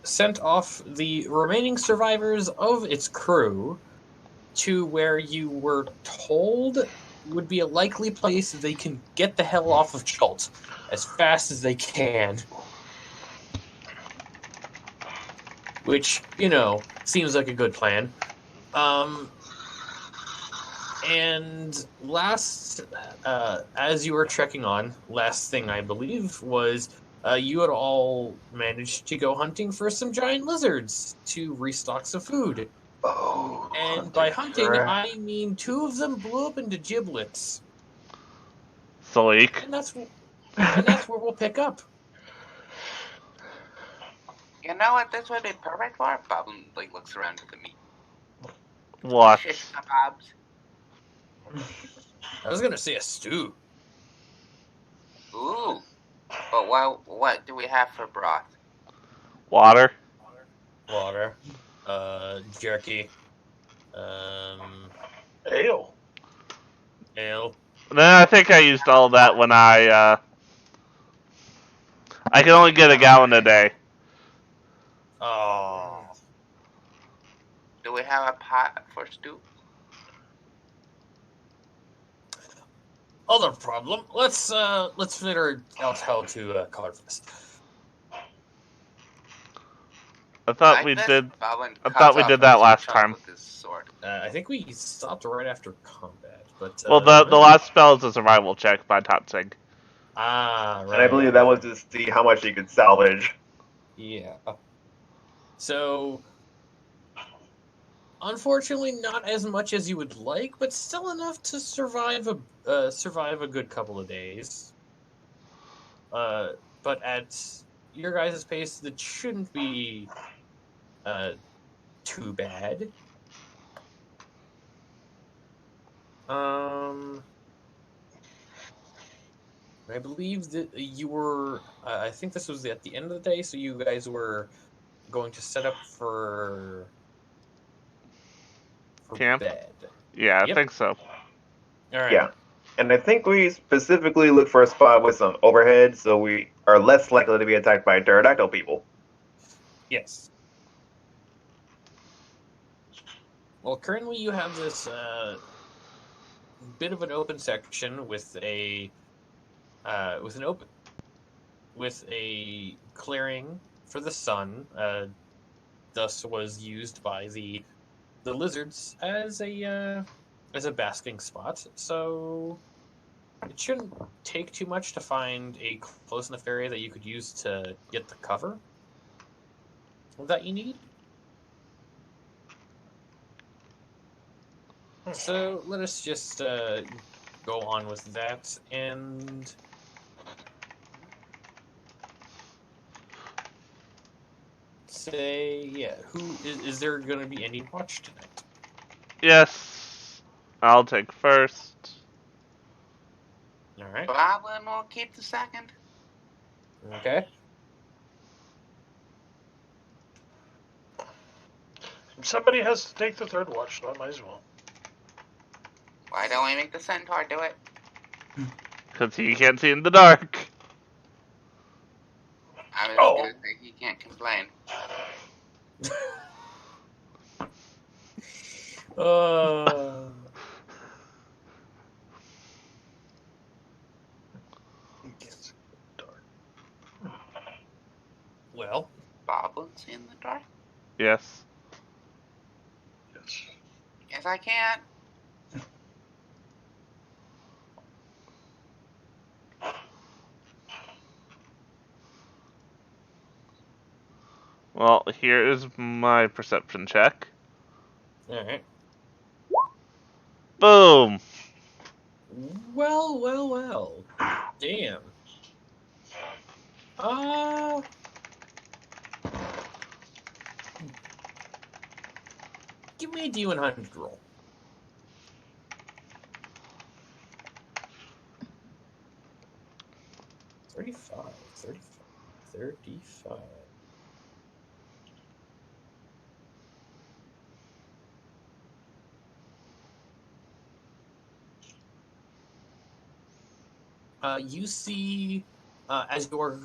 sent off the remaining survivors of its crew to where you were told would be a likely place that they can get the hell off of Chult as fast as they can. Which, seems like a good plan. And last, as you were trekking on, last thing I believe was you had all managed to go hunting for some giant lizards to restock some food. Oh, And by hunting, I mean 2 of them blew up into giblets. Sleek. And that's where we'll pick up. You know what this would be perfect for? Bob looks around to the meat. What? Shish kebabs. I was gonna say a stew. Ooh. But what do we have for broth? Water. Water. Jerky. Ale. Ale. Then I think I used all of that when I can only get a gallon a day. Oh. Do we have a pot for stew? Other problem. Let's figure out how to carve this. I thought Like we this? did. Boblin I cuts thought we off did a that big last chunk time. with his sword. I think we stopped right after combat, but Well, the last spell is a survival check by Totsig. right. And I believe that was to see how much he could salvage. Yeah. So, unfortunately, not as much as you would like, but still enough to survive a good couple of days. But at your guys' pace, that shouldn't be too bad. I believe that you were. I think this was at the end of the day, so you guys were going to set up for Camp? bed. Yeah, Yep. I think so. All right. Yeah. And I think we specifically look for a spot with some overhead so we are less likely to be attacked by pterodactyl people. Yes. Well, currently you have this bit of an open section with a clearing for the sun. Thus was used by the lizards as a basking spot. So it shouldn't take too much to find a close enough area that you could use to get the cover that you need. So let us just go on with that and say, yeah, who is there going to be any watch tonight? Yes, I'll take first. All right. Boblin will keep the second. Okay. Somebody has to take the third watch, so I might as well. Why don't we make the centaur do it? Because he can't see in the dark. I was gonna say he can't complain. Well, Boblin's in the dark? Yes. Yes. Yes, I can. Well, here is my perception check. all right. Boom! Well. Damn. Give me a D100 roll. 35. You see as you're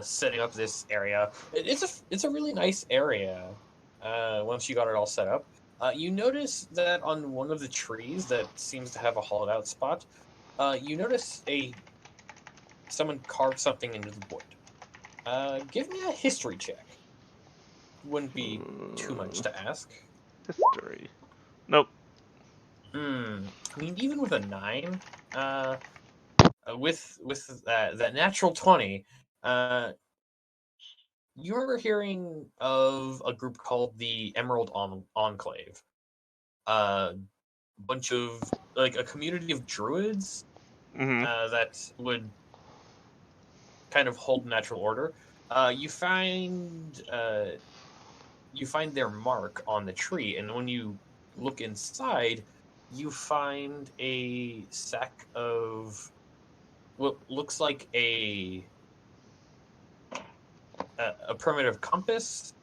setting up this area, it's a really nice area. Once you got it all set up, you notice that on one of the trees that seems to have a hollowed out spot, you notice someone carved something into the wood. Give me a history check. Wouldn't be too much to ask. History. Nope. I mean, even with a 9, with that natural 20, you remember hearing of a group called the Emerald Enclave. Bunch of like a community of druids Mm-hmm. that would kind of hold natural order. You find their mark on the tree, and when you look inside, you find a sack of what looks like a primitive compass,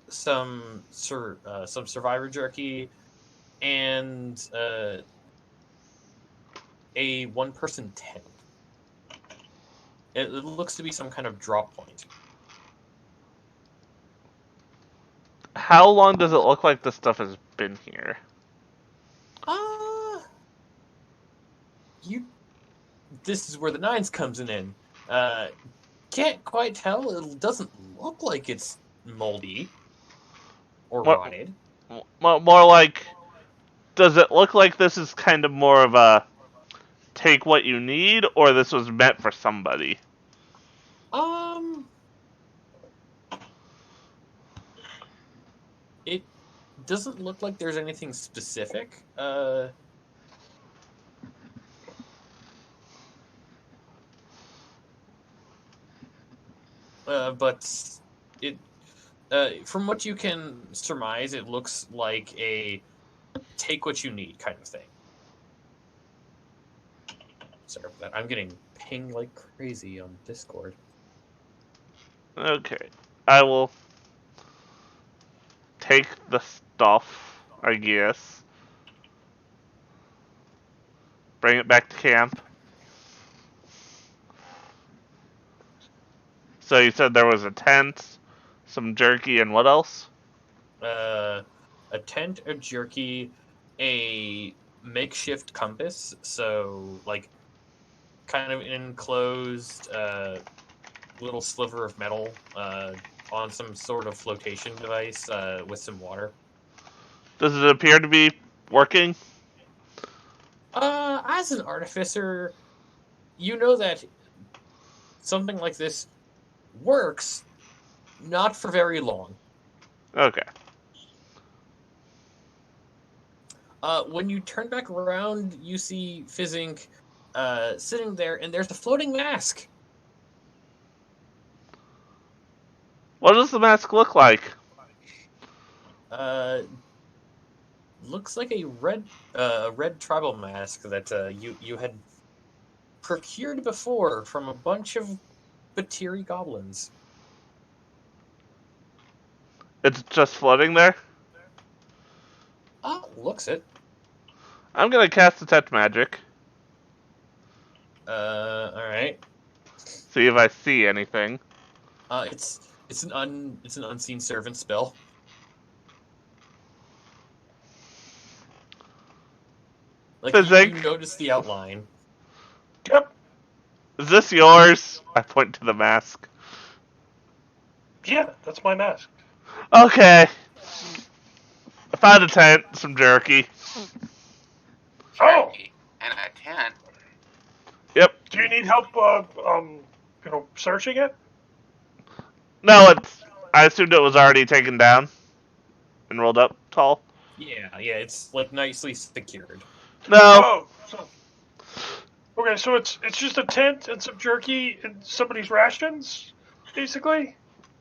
some survivor jerky, and a one-person tent. It looks to be some kind of drop point. How long does it look like this stuff has been here? You. This is where the 9s comes in. Can't quite tell. It doesn't look like it's moldy or What? rotted. More like, does it look like this is kind of more of a take what you need, or this was meant for somebody? It doesn't look like there's anything specific. But it, from what you can surmise, it looks like a take what you need kind of thing. Sorry for that. I'm getting pinged like crazy on Discord. Okay. I will take the stuff, I guess. Bring it back to camp. So you said there was a tent, some jerky, and what else? A tent, a jerky, a makeshift compass. So like kind of an enclosed little sliver of metal on some sort of flotation device with some water. Does it appear to be working? As an artificer, you know that something like this works, not for very long. Okay. When you turn back around, you see Fizzink sitting there, and there's a floating mask. What does the mask look like? Looks like a red tribal mask that you had procured before from a bunch of Batiri goblins. It's just floating there? Looks it. I'm gonna cast Detect Magic. Alright. See if I see anything. It's an unseen servant spell. Like you Fizzink. notice the outline. Yep. Is this yours? I point to the mask. Yeah, that's my mask. Okay. I found a tent, some jerky. Oh, Jerky and a tent. Yep. do you need help? Searching it? No, I assumed it was already taken down and rolled up tall. Yeah, it's like nicely secured. No. Oh, okay. So it's just a tent and some jerky and somebody's rations, basically.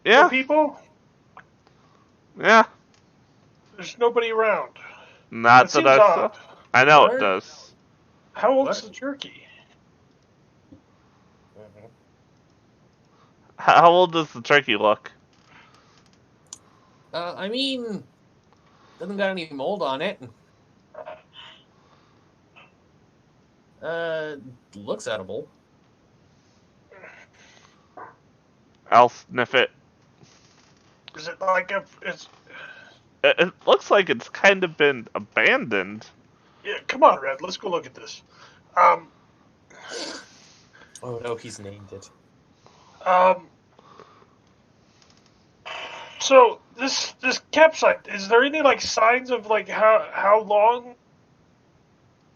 Yeah. For people. Yeah. There's nobody around. Not That that seems I saw. odd. I know it What? does. How old's What? the jerky? How old does the turkey look? I mean, doesn't got any mold on it. Looks edible. I'll sniff it. Is it like a? It's It looks like it's kind of been abandoned. yeah. Come on, Red. Let's go look at this. Um. Oh no, he's named it. Um. So this campsite, is there any like signs of like how long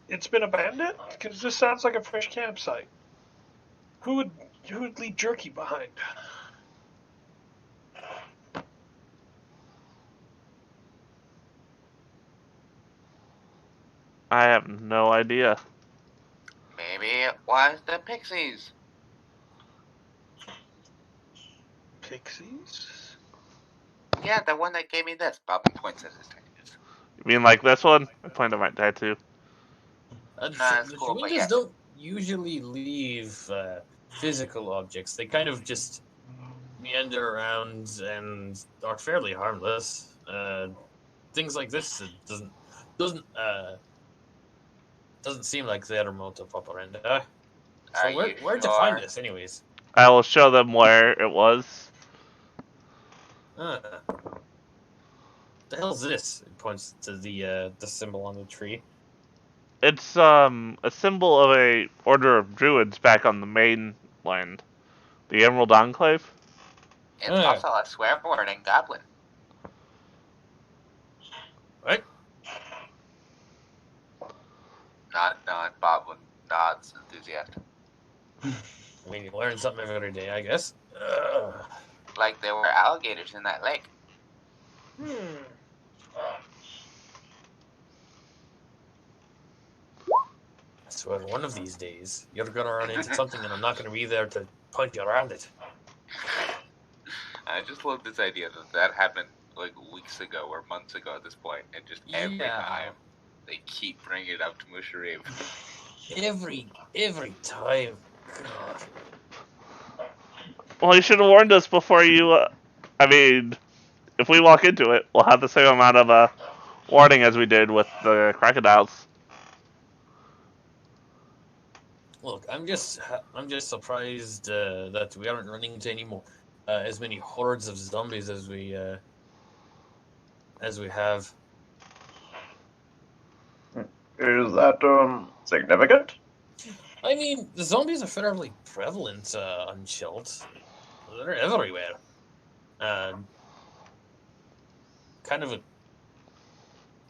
it's been abandoned? Because this sounds like a fresh campsite. Who would leave Jerky behind? I have no idea. Maybe it was the Pixies. Pixies? Yeah, the one that gave me this. Bobbin points at his tattoos. You mean like this one? I point at my tattoo. Nah, it's The cool, but Chewingas yes. don't usually leave physical objects. They kind of just meander around and are fairly harmless. Things like this doesn't doesn't seem like their modus operandi. So Are you where'd you find sure? this, anyways? I will show them where it was. The hell's this? It points to the symbol on the tree. It's a symbol of a order of druids back on the mainland, the Emerald Enclave. It's Ah. also a swear word in Goblin. Right? Not Boblin. Not enthusiastic. I mean, you learn something every day, I guess. Ugh. Like there were alligators in that lake. I swear, one of these days, you're gonna run into something and I'm not gonna be there to point you around it. I just love this idea that happened like weeks ago or months ago at this point, and just every Yeah. time they keep bringing it up to Musharib. Every time. God. Well, you should have warned us before you. I mean, if we walk into it, we'll have the same amount of warning as we did with the crocodiles. Look, I'm just surprised that we aren't running into any more as many hordes of zombies as we have. Is that significant? I mean, the zombies are fairly prevalent on Chult. They're everywhere. Kind of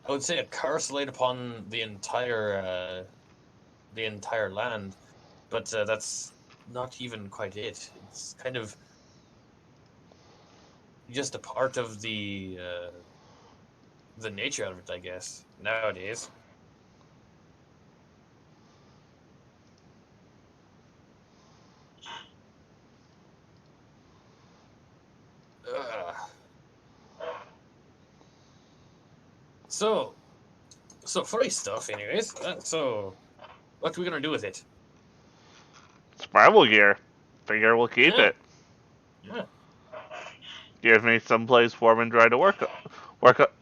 I would say a curse laid upon the entire land, but that's not even quite it. It's kind of just a part of the nature of it, I guess, nowadays. Ugh. So furry stuff, anyways. So, what are we gonna do with it? Survival gear. Figure we'll keep Yeah. it. Yeah. Give me someplace warm and dry to work.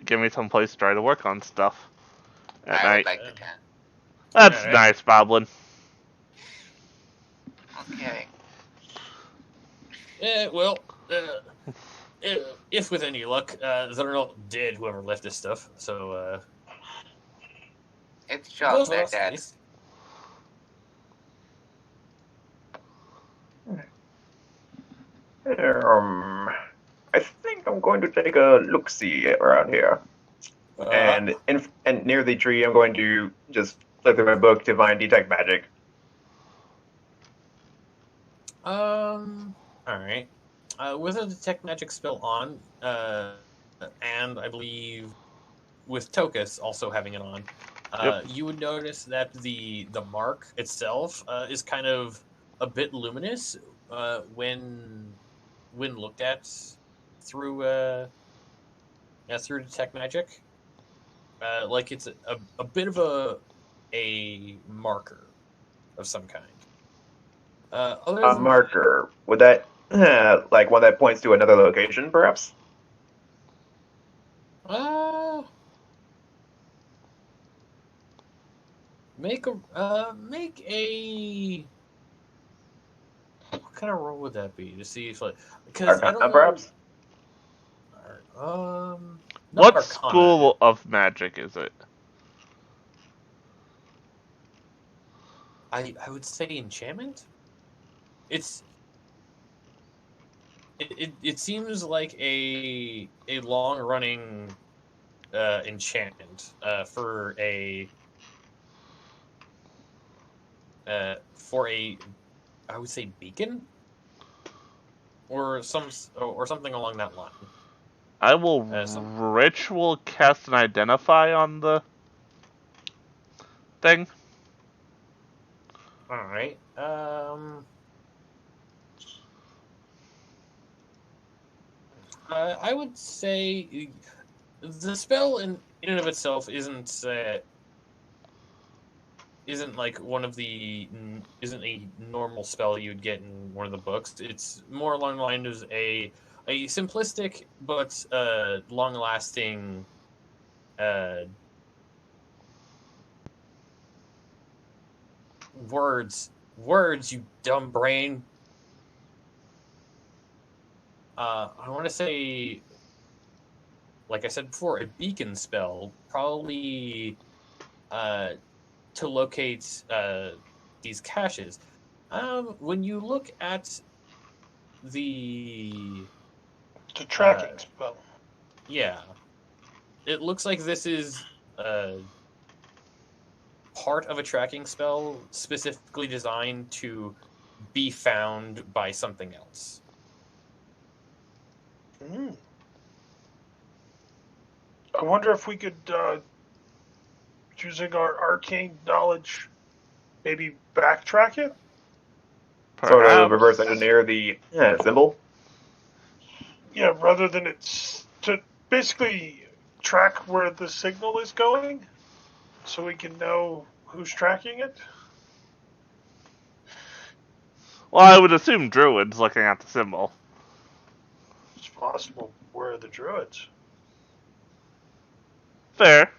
Give me someplace dry to work on stuff at I night. would like the tent. That's Alright. nice, Boblin. Okay. Well, if with any luck, they're not dead. Whoever left this stuff, so It's it Chuck. goes They're well, dead. please. I think I'm going to take a look-see around here. Uh, And near the tree, I'm going to just flip through my book to find detect magic. All right. With a detect magic spell on, and I believe with Tokus also having it on, Yep. you would notice that the mark itself is kind of a bit luminous when looked at through through detect magic. Like it's a bit of a marker of some kind. Other A than marker. Would that like one that points to another location, perhaps? that, make a kind of roll would that be to see if like because I Arcana, don't know. perhaps? Not What Arcana. school of magic is it? I would say enchantment. It seems like a long running enchantment for a I would say beacon or something along that line. I will Some ritual cast and identify on the thing. all right. I would say the spell in and of itself isn't like one of the isn't a normal spell you'd get in one of the books. It's more along the line of a simplistic but long lasting words, you dumb brain. I want to say, like I said before, a beacon spell, probably to locate these caches. When you look at the It's a tracking spell. yeah, it looks like this is part of a tracking spell specifically designed to be found by something else. I wonder if we could, using our arcane knowledge, maybe backtrack it? Sort of Perhaps. reverse engineer the symbol. Yeah, rather than it's to basically track where the signal is going so we can know who's tracking it. Well, I would assume druids looking at the symbol. It's possible. Where are the druids? Fair.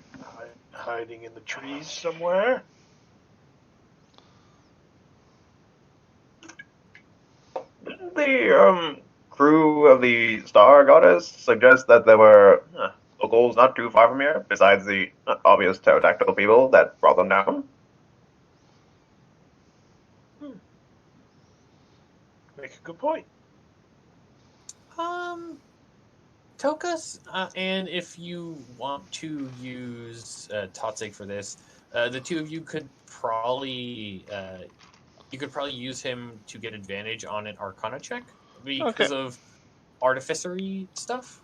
Hiding in the trees somewhere? Didn't the crew of the Star Goddess suggest that there were locals not too far from here, besides the obvious pterodactyl people that brought them down? Make a good point. Tokas, and if you want to use Totsig for this, the two of you could probably use him to get advantage on an Arcana check because of artificery stuff.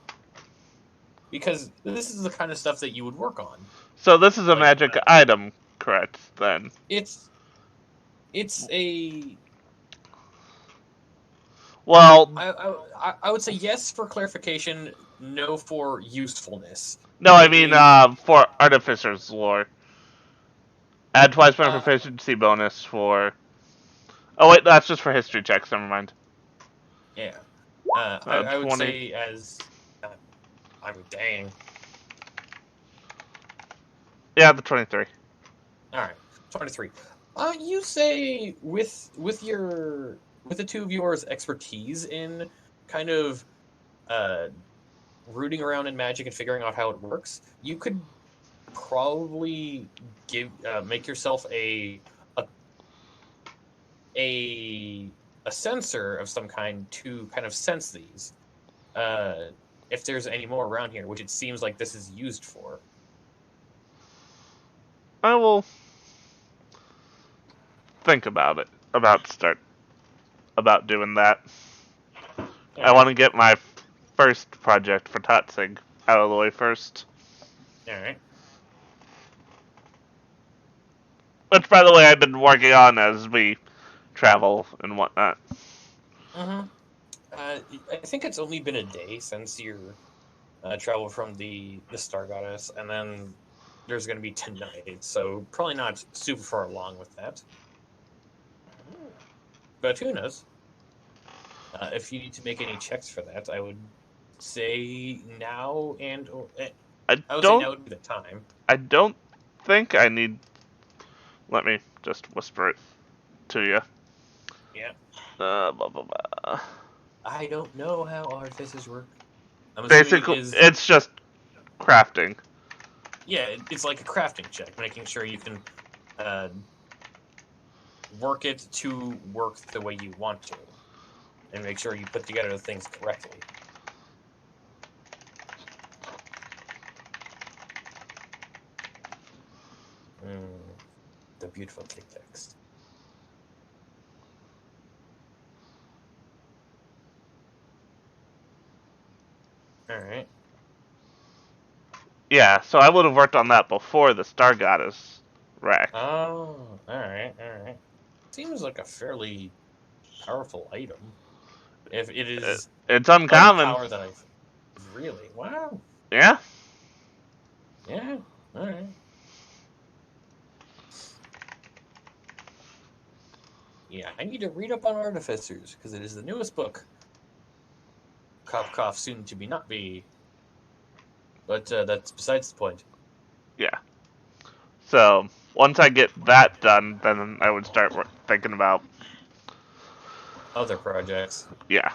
Because this is the kind of stuff that you would work on. So this is a magic item, correct? Then it's a. well, I would say yes for clarification, no for usefulness. no, I mean for artificer's lore. Add twice my proficiency bonus for. Oh wait, that's just for history checks. Never mind. Yeah, I would 20. say as. I mean, dang. Yeah, the 23. All right, 23. You say with the two of yours expertise in kind of rooting around in magic and figuring out how it works, you could probably make yourself a sensor of some kind to kind of sense these. If there's any more around here, which it seems like this is used for. I will think about it. About doing that. Yeah. I want to get my first project for Totsig out of the way first. Alright. Which, by the way, I've been working on as we travel and whatnot. Mm-hmm. I think it's only been a day since your travel from the Star Goddess, and then there's going to be tonight, so probably not super far along with that. But who knows? If you need to make any checks for that, I would say now I would say now would be the time. I don't think I need. Let me just whisper it to you. Yeah. Blah, blah, blah. I don't know how artificers work. I'm assuming it Basically, is. it's just crafting. Yeah, it's like a crafting check, making sure you can work it to work the way you want to, and make sure you put together the things correctly. The beautiful text. All right. Yeah, so I would have worked on that before the Star Goddess wreck. Oh, all right, all right. Seems like a fairly powerful item. If it is It's of uncommon. power that I've really wow. Yeah. Yeah. All right. Yeah, I need to read up on artificers because it is the newest book. Cough, cough, soon to be not be. But that's besides the point. Yeah. So once I get that done, then I would start thinking about Other projects. yeah.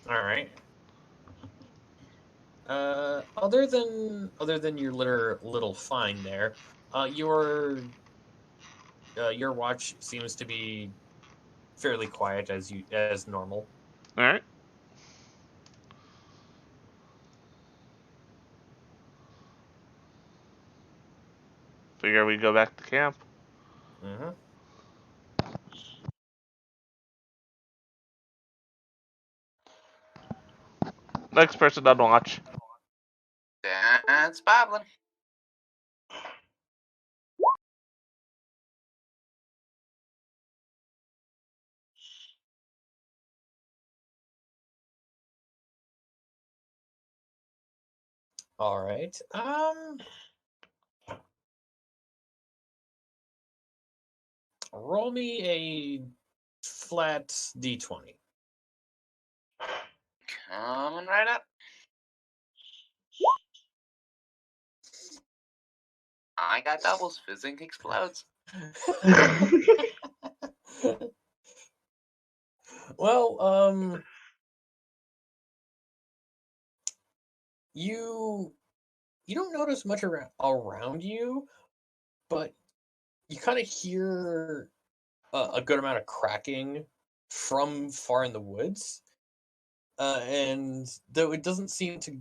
All right. Other than your little find there, your watch seems to be fairly quiet as normal. All right. Figure we go back to camp. Mm-hmm. Next person on watch. That's Boblin. All right. Roll me a flat d20. Coming right up. I got doubles. Fizzing explodes. Well, you don't notice much around you, but you kind of hear a good amount of cracking from far in the woods, and though it doesn't seem to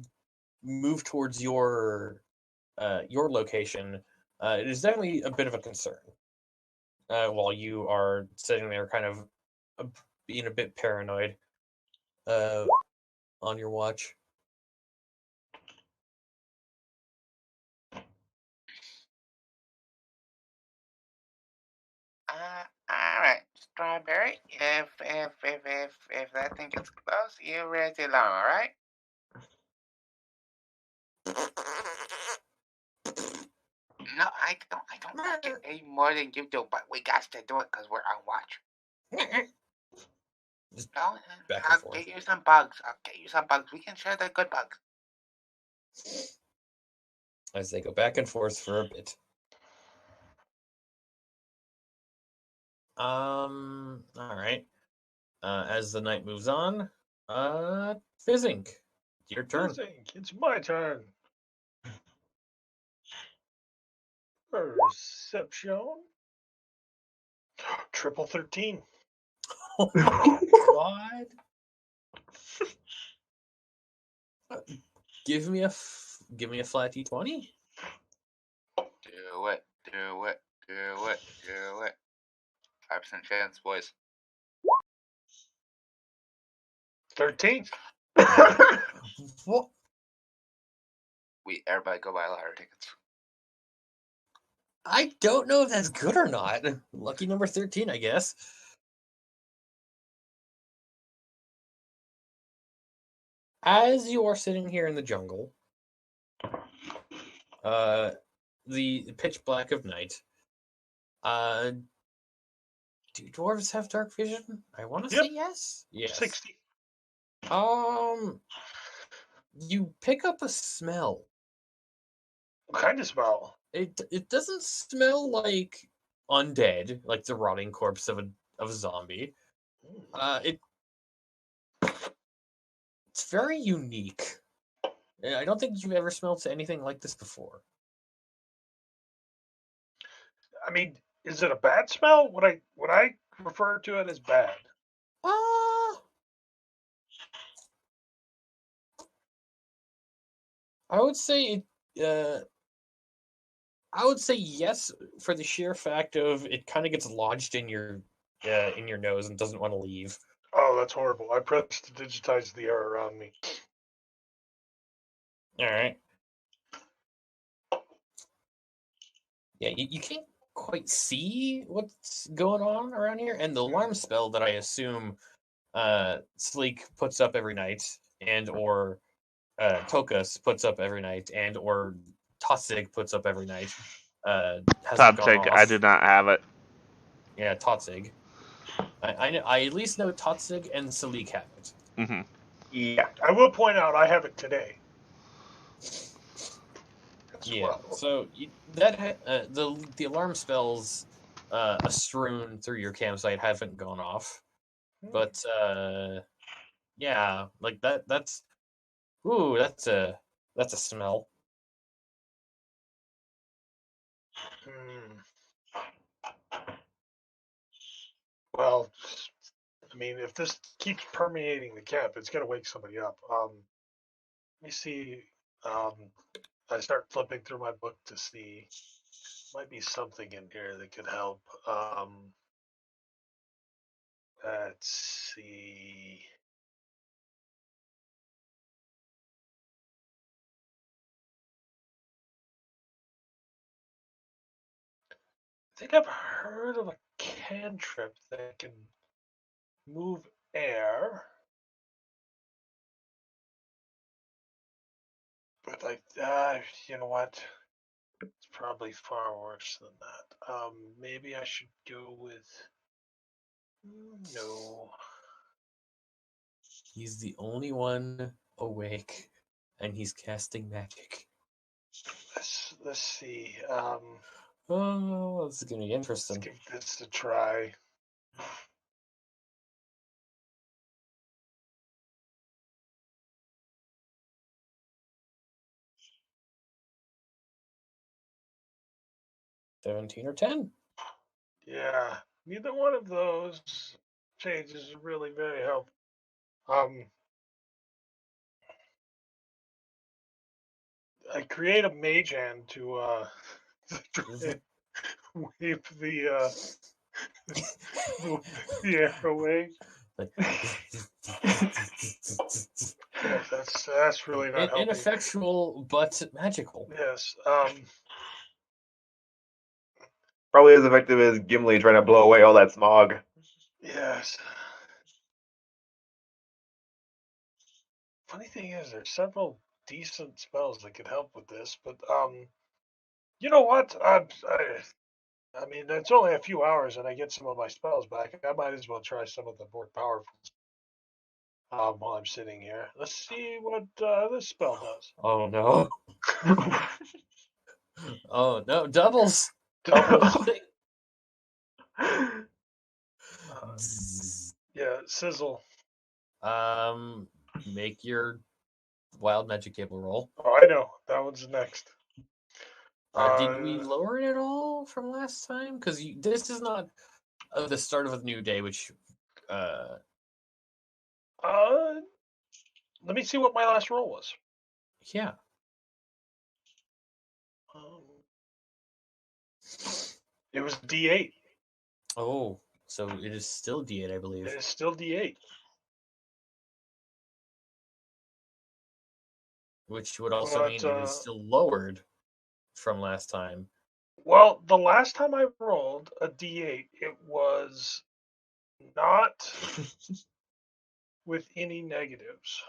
move towards your location, it is definitely a bit of a concern. While you are sitting there, kind of uh, being a bit paranoid uh, on your watch. All right, Strawberry. If that thing gets close, you raise the alarm. All right. No, I don't like it any more than you do, but we got to do it because we're on watch. Just No, back and I'll forth. get you some bugs. I'll get you some bugs. We can share the good bugs. As they go back and forth for a bit. All right. As the night moves on, Fizzing, your turn. It's my turn. Perception. Triple 13. Oh my god! Give me a flat d20. Do it. Do it. Do it. Do it. 5% chance, boys. 13. What? Everybody go buy lottery tickets. I don't know if that's good or not. Lucky number 13, I guess. As you are sitting here in the jungle, the pitch black of night, do dwarves have dark vision? I want to Yep. say yes. Yes. 60. You pick up a smell. What kind of smell? It doesn't smell like undead, like the rotting corpse of a zombie. It's very unique. I don't think you've ever smelled anything like this before. I mean, is it a bad smell? Would I refer to it as bad? I would say I would say yes, for the sheer fact of it kind of gets lodged in your nose and doesn't want to leave. Oh, that's horrible. I pressed to digitize the air around me. All right. Yeah, you can't quite see what's going on around here, and the alarm spell that I assume Sleek puts up every night, and or Tokus puts up every night, and or Totzig puts up every night, hasn't gone Toxic, off. I do not have it. Yeah, Totzig. I at least know Totzig and Sleek have it. Mm-hmm. Yeah. I will point out I have it today. Yeah, so the alarm spells strewn through your campsite haven't gone off, but yeah, like that's a smell. Well, I mean, if this keeps permeating the camp, it's gonna wake somebody up. Let me see. I start flipping through my book to see. Might be something in here that could help. Let's see. I think I've heard of a cantrip that can move air. But you know what? It's probably far worse than that. Maybe I should go with no. He's the only one awake, and he's casting magic. Let's see. Oh, this is gonna be interesting. Let's give this a try. $17 or $10. Yeah, neither one of those changes is really very helpful. I create a mage hand to wave the air away. That's really not helping. Ineffectual, but magical. Yes. Probably as effective as Gimli trying to blow away all that smog. Yes. Funny thing is, there's several decent spells that could help with this, but you know what? I mean, it's only a few hours, and I get some of my spells back. I might as well try some of the more powerful while I'm sitting here. Let's see what this spell does. Oh no! Oh no! Doubles. Doubles. Yeah, sizzle. Make your wild magic table roll. Oh, I know. That one's next. Did we lower it at all from last time? Because this is not the start of a new day, which. Let me see what my last roll was. Yeah. It was D8. Oh, so it is still D8, I believe. It is still D8. Which would also mean it is still lowered from last time. Well, the last time I rolled a D8, it was not with any negatives.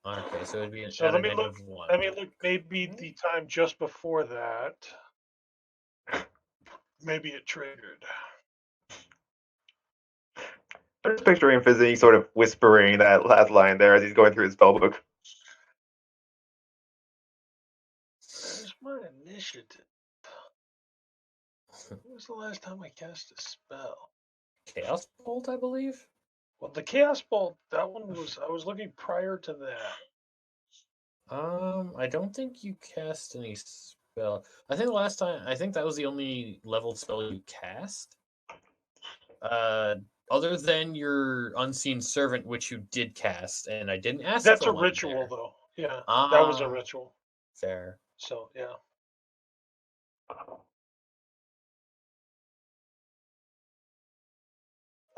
Okay, so it'd be an So let me look. -1. Let me look. Maybe the time just before that. Maybe it triggered. I'm just picturing Fizzing sort of whispering that last line there as he's going through his spellbook. Where's my initiative? When was the last time I cast a spell? Chaos Bolt, I believe. Well, the Chaos Bolt, that one was, I was looking prior to that. I don't think you cast any spell. I think the last time, I think that was the only leveled spell you cast. Other than your Unseen Servant, which you did cast, and I didn't ask That's for a one ritual, there. though. Yeah, that was a Ah, ritual. fair. So, yeah.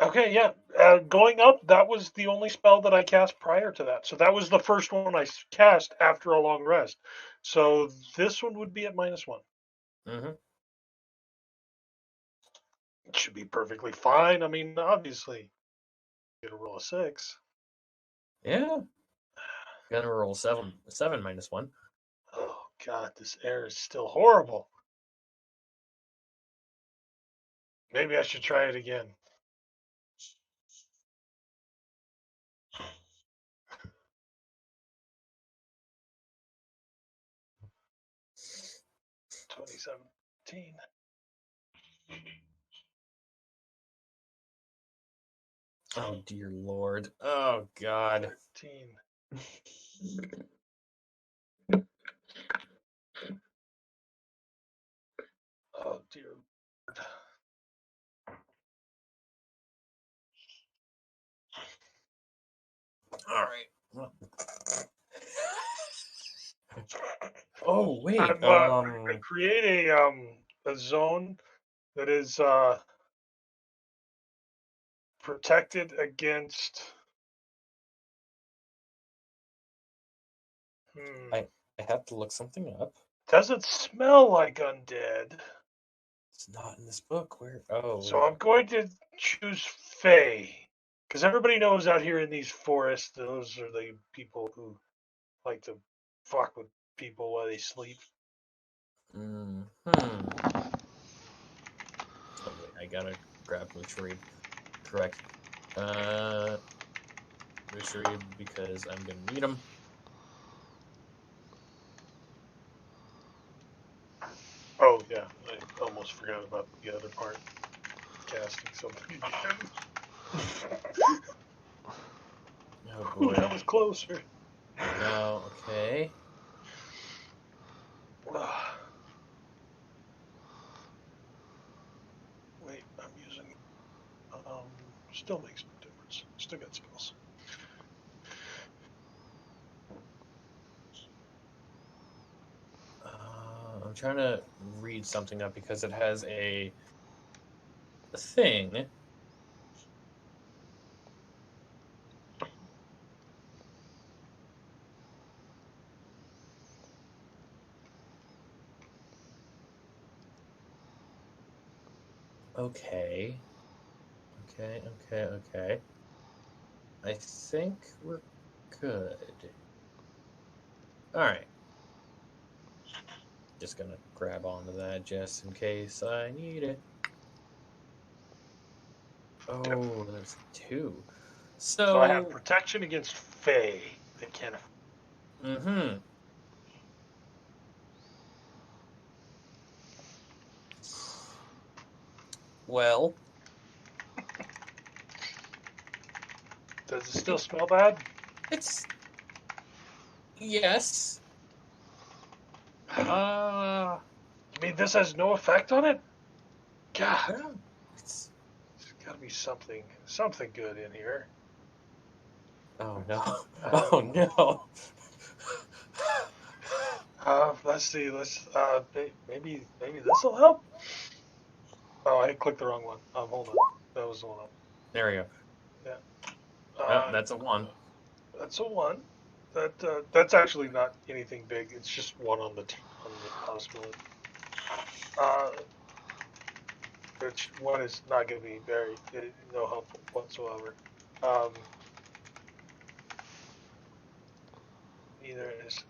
Okay, yeah. Going up, that was the only spell that I cast prior to that. So that was the first one I cast after a long rest. So this one would be at -1. Mm-hmm. It should be perfectly fine. I mean, obviously, get a roll of 6. Yeah. Gonna roll 7 -1. Oh God, this air is still horrible. Maybe I should try it again. $2017. Oh dear lord. Oh god. 13. Oh dear. Alright. Oh wait. I create a zone that is protected against. I have to look something up. Doesn't smell like undead. It's not in this book. Where? Oh So wait. I'm going to choose Fae. Because everybody knows out here in these forests, those are the people who like to fuck with people while they sleep. Hmm. Oh wait, I gotta grab Mushroom. Correct. Mushroom because I'm gonna need them. Oh, yeah. I almost forgot about the other part. Casting something again. Oh Ooh, boy. that was closer. No. Okay. Wait, I'm using. Still makes no difference. Still got spells. I'm trying to read something up because it has a thing. Okay. Okay. I think we're good. All right. Just gonna grab onto that just in case I need it. Oh, that's 2. So I have So, protection against Fae. They can't. mm-hmm. Well, Does it still smell bad? it's yes. You mean this has no effect on it? God, No, it's there's got to be something good in here. oh no, Um, oh no. let's see. Maybe this will help. Oh, I clicked the wrong one. Hold on. That was the one. There we go. Yeah. That's a 1. That's a 1. That's actually not anything big. It's just 1 on the possibility. Which 1 is not going to be very no help whatsoever. Neither is.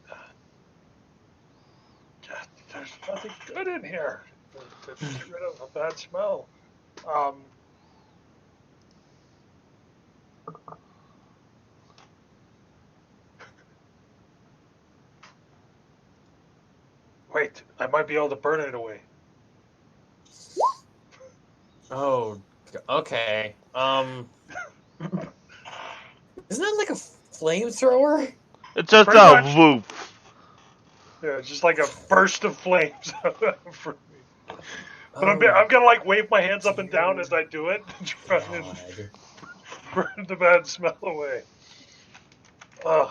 God, there's nothing good in here to get rid of a bad smell. Wait, I might be able to burn it away. Oh, okay. Isn't that like a flamethrower? It's just Pretty a much. whoop. Yeah, just like a burst of flames for me. But I'm Oh, gonna like wave my hands up and down as I do it, to try and God. burn the bad smell away. Ugh.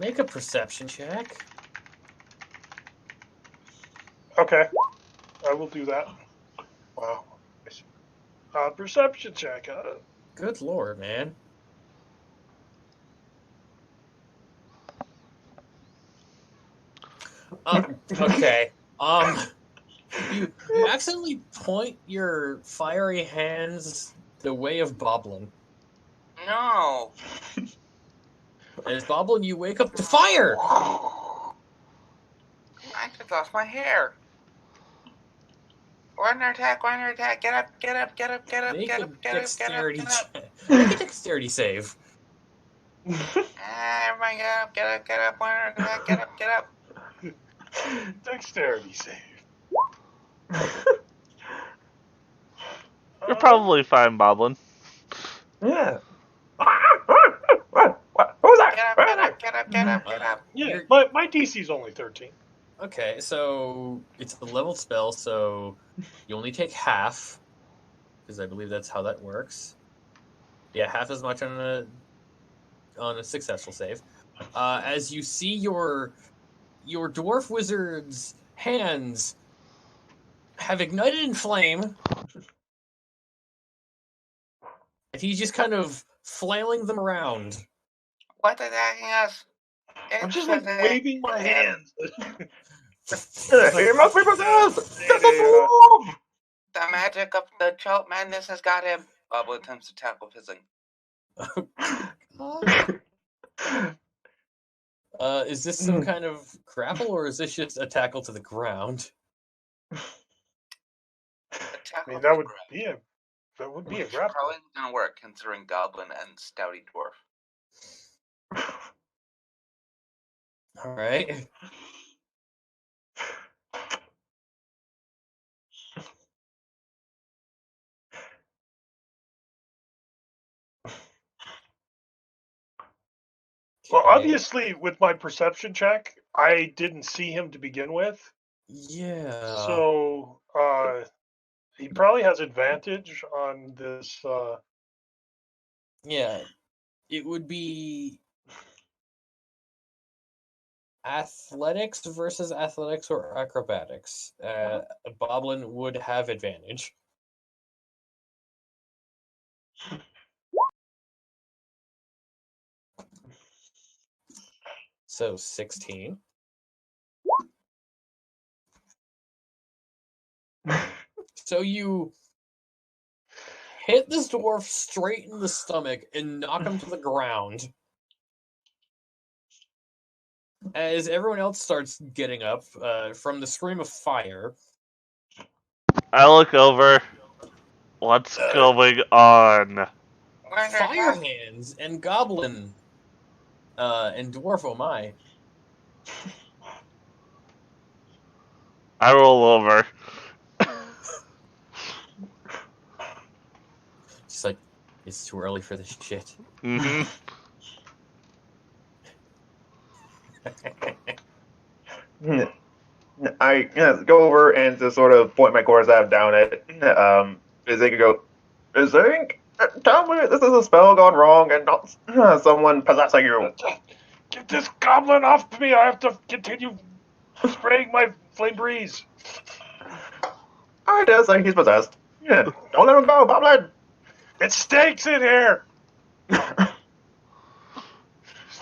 Make a perception check. Okay, I will do that. Wow. Perception check. Good lord, man. Okay. You accidentally point your fiery hands the way of Boblin. No. As Boblin, you wake up to fire. I just lost my hair. Runner attack, get up, get up, get up, get up, Make get a up, get up, get up, dexterity get up. check. Make a dexterity save. Everybody get up, runner attack, get up, get up. Dexterity save. You're probably fine, Boblin. Yeah. What? Who's that? Get up, Where get are up, get up, get up, get up. Yeah, You're- my DC's only 13. Okay, so it's a leveled spell, so you only take half, because I believe that's how that works. Yeah, half as much on a successful save. As you see your dwarf wizard's hands have ignited in flame, and he's just kind of flailing them around. What attacking us? I'm just like waving my hands. He must be possessed! Get the Yeah. dwarf! The magic of the choke madness has got him. Bubble attempts to tackle fizzing. Is this some kind of grapple, or is this just a tackle to the ground? I Tackle mean, to the ground. that would be a Which grapple. probably isn't gonna work considering goblin and stouty dwarf. All right. Well, Okay. obviously, with my perception check, I didn't see him to begin with, Yeah. so he probably has advantage on this. Yeah. It would be athletics versus athletics or acrobatics. Boblin would have advantage. So 16. So you hit this dwarf straight in the stomach and knock him to the ground. As everyone else starts getting up from the scream of fire. I look over. What's going on? Fire hands and goblin and dwarf, oh my. I roll over. Just like, it's too early for this shit. Mm-hmm. I go over and just sort of point my quarterstaff down at Izink and go, Izink, tell me this is a spell gone wrong and not someone possessing you. Get this goblin off me! I have to continue spraying my flame breeze. I dare say he's possessed. Yeah, don't let him go, Boblin. It stinks in here.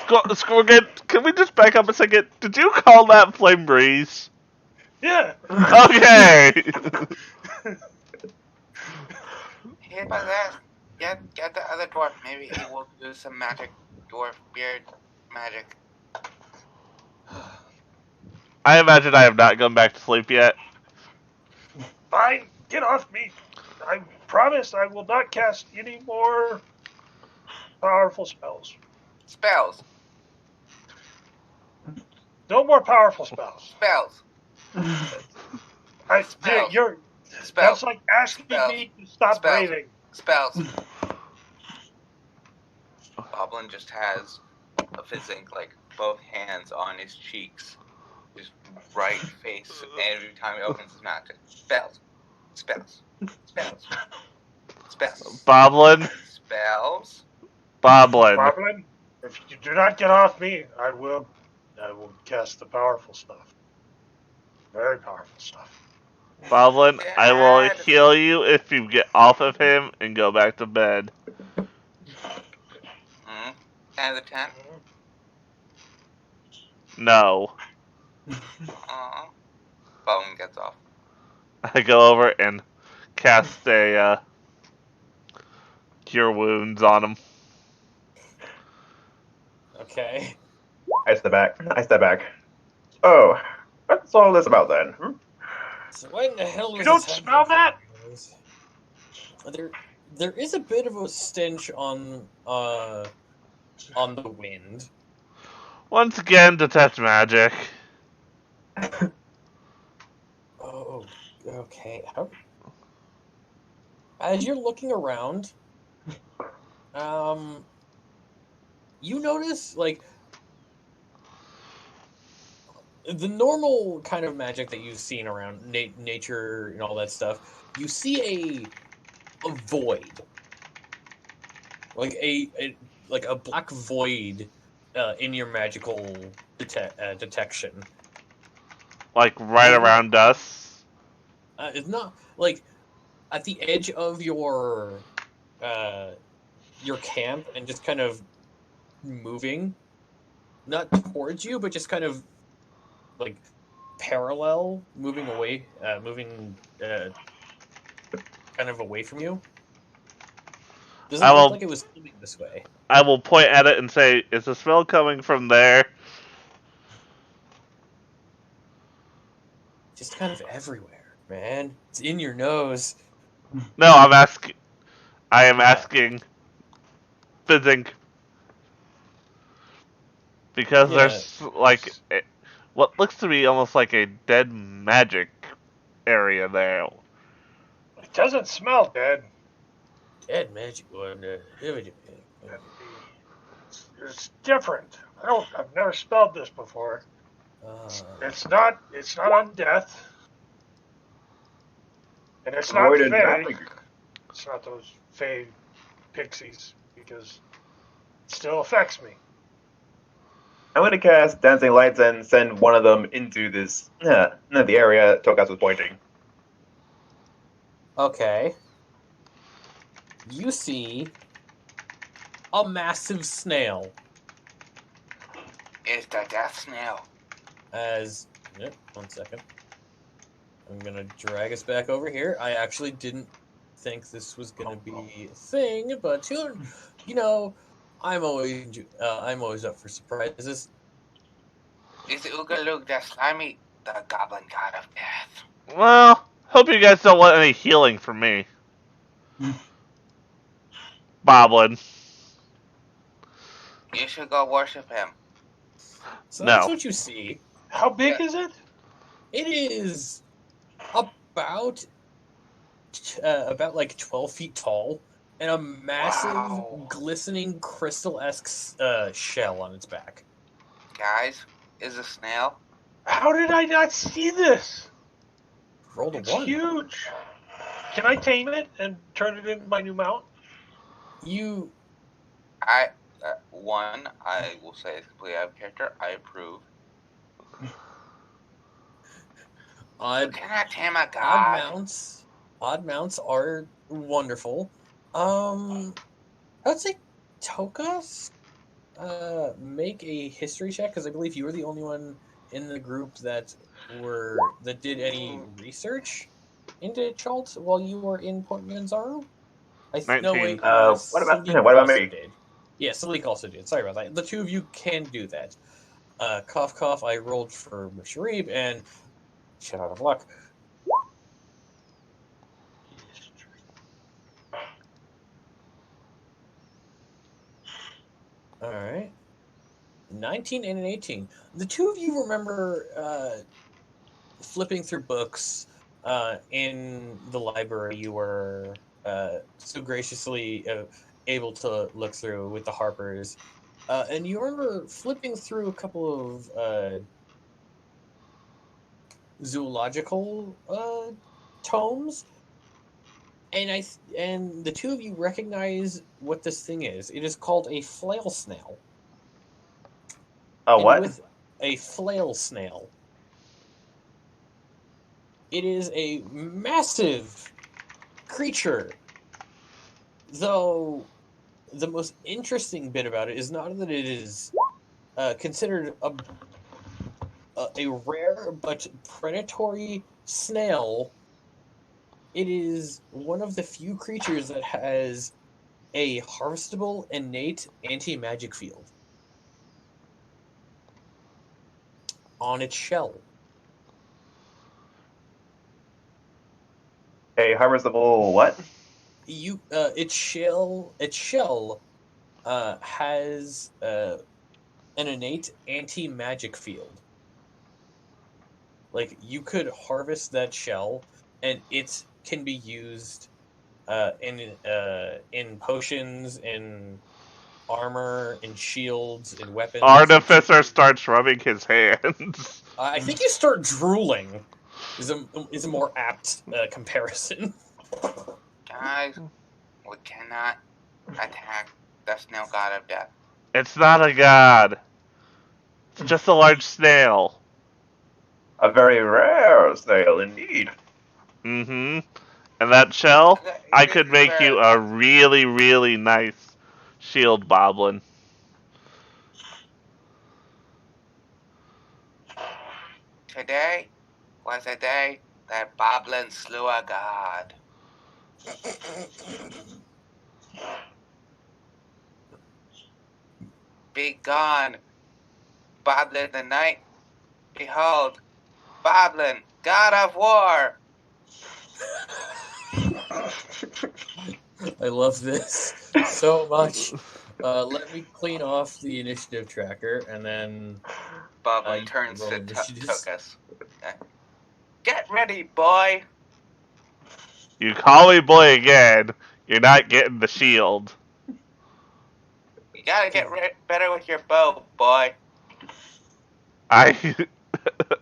Scorgan, can we just back up a second? Did you call that flame breeze? Yeah. Okay. He's possessed. Get the other dwarf. Maybe he will do some magic dwarf beard magic. I imagine I have not gone back to sleep yet. Fine, get off me. I promise I will not cast any more powerful spells. Spells. No more powerful spells. Spells. Yeah, Spells. you're Spell. That's like asking Spell. me to stop Spell. breathing. Spells. Boblin just has a Fizzink, like, both hands on his cheeks. His right face every time he opens his mouth. Spells. Spells. Spells. Spells. Boblin. Spells. Boblin. Boblin, if you do not get off me, I will cast the powerful stuff. Very powerful stuff. Boblin, I will Dad. heal you if you get off of him and go back to bed. 10 out of 10. No. Boblin gets off. I go over and cast a cure wounds on him. Okay. I step back. Oh, what's all this about then? So why in the hell was You don't this smell happening? There is a bit of a stench on the wind. Once again, detect magic. Oh, okay. As you're looking around, you notice, like, the normal kind of magic that you've seen around nature and all that stuff. You see a void, like a black void in your magical detection. Like right around us. It's not like at the edge of your camp and just kind of moving, not towards you, but just kind of like parallel, moving away, kind of away from you. Doesn't I look will- like it was moving this way. I will point at it and say, "Is the smell coming from there?" Just kind of everywhere, man. It's in your nose. No, I'm asking. I am asking. Fizzing. Because Yeah. there's like what looks to be almost like a dead magic area there. It doesn't smell dead. Dead magic one. It's different. I've never spelled this before. It's not on death. And it's not Avoided Fae. magic. It's not those Fae pixies, because it still affects me. I'm going to cast Dancing Lights and send one of them into this, the area Tokas was pointing. Okay. You see a massive snail. It's the death snail. Yep, 1 second. I'm gonna drag us back over here. I actually didn't think this was gonna be a thing, but you know, I'm always up for surprises. It's Oogaloo the slimy, the goblin god of death. Well, hope you guys don't want any healing from me. Boblin. You should go worship him. So No. that's what you see. How big is it? It is about like 12 feet tall and a massive, Wow. glistening crystal-esque shell on its back. Guys, is a snail. How did I not see this? Rolled a It's 1. huge. Can I tame it and turn it into my new mount? You I will say it's completely out of character. I approve. You cannot tame a god. odd mounts are wonderful. I would say Tokas, make a history check, because I believe you were the only one in the group that did any research into Chalt while you were in Port Manzaro. No, 19. wait. What about Salik me? did. Yeah, Salik also did. Sorry about that. The two of you can do that. Cough, cough. I rolled for Sharib, and shit out of luck. All right. 19 and an 18. The two of you remember flipping through books in the library you were so graciously able to look through with the Harpers, and you remember flipping through a couple of zoological tomes, and the two of you recognize what this thing is. It is called a flail snail. Oh, And what? with a flail snail. It is a massive creature. Though the most interesting bit about it is not that it is considered a rare but predatory snail. It is one of the few creatures that has a harvestable innate anti-magic field on its shell. A harvestable what? Its shell has an innate anti-magic field. Like you could harvest that shell, and it can be used in potions, in armor, in shields, in weapons. Artificer starts rubbing his hands. I think you start drooling. Is a more apt comparison. Guys, we cannot attack the snail god of death. It's not a god. It's just a large snail. A very rare snail indeed. Mm-hmm. And that shell, It I is could make you rare. a really, really nice shield boblin. Today was a day that Boblin slew a god. Be gone, Boblin the night. Behold, Boblin, god of war. I love this so much. Let me clean off the initiative tracker, and then Boblin you turns roll to initiatives. Tokus. Get ready, boy. You call me boy again, you're not getting the shield. You gotta get better with your bow, boy. I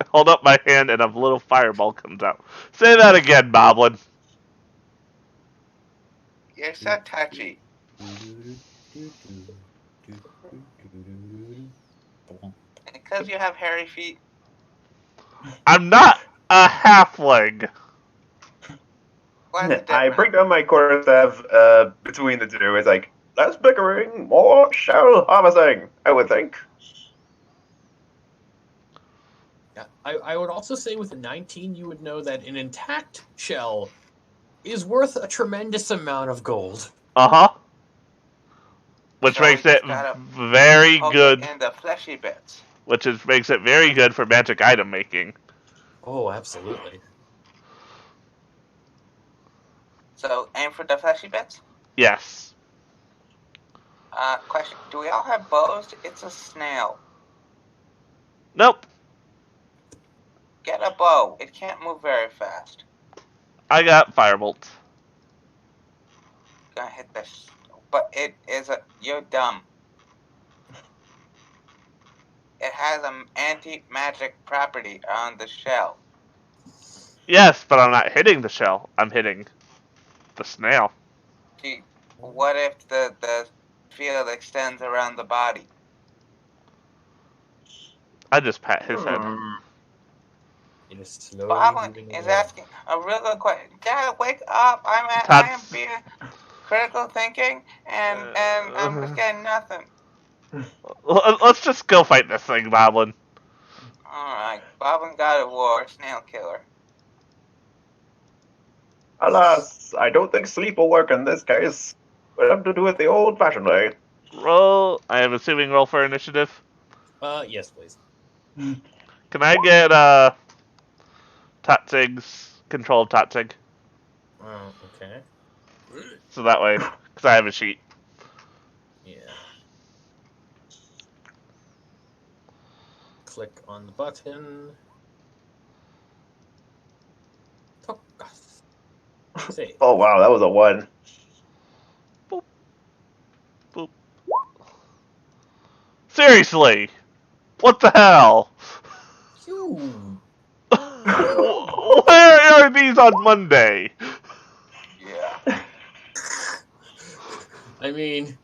hold up my hand and a little fireball comes out. Say that again, Boblin. You're so touchy. Because you have hairy feet. I'm not a halfling. What's the I difference? break down my quarterstaff between the two. It's like, less bickering, more shell harvesting, I would think. Yeah, I would also say with a 19, you would know that an intact shell is worth a tremendous amount of gold. Uh-huh. Which So we makes it just gotta very poke good. it in the fleshy bits. Makes it very good for magic item making. Oh, absolutely. So aim for the fleshy bits. Yes. Question: do we all have bows? It's a snail. Nope. Get a bow. It can't move very fast. I got firebolts. Gonna hit this, but it is a. You're dumb. It has an anti-magic property on the shell. Yes, but I'm not hitting the shell. I'm hitting the snail. See, what if the field extends around the body? I just pat his head. It is slowly Boblin moving is away. asking a real good question. Dad, wake up! I am That's being critical thinking, and I'm just getting nothing. Let's just go fight this thing, Boblin. Alright, Boblin God of War, Snail Killer. Alas, I don't think sleep will work in this case. We'll have to do it the old-fashioned way. Roll. I am assuming roll for initiative. Yes, please. Can I get Tatsig's control of Tatsig? Okay. So that way, because I have a sheet. Yeah. Click on the button. Save. Oh wow, that was a 1. Boop. Boop. Seriously! What the hell? You. Where are these on Monday? Yeah. I mean,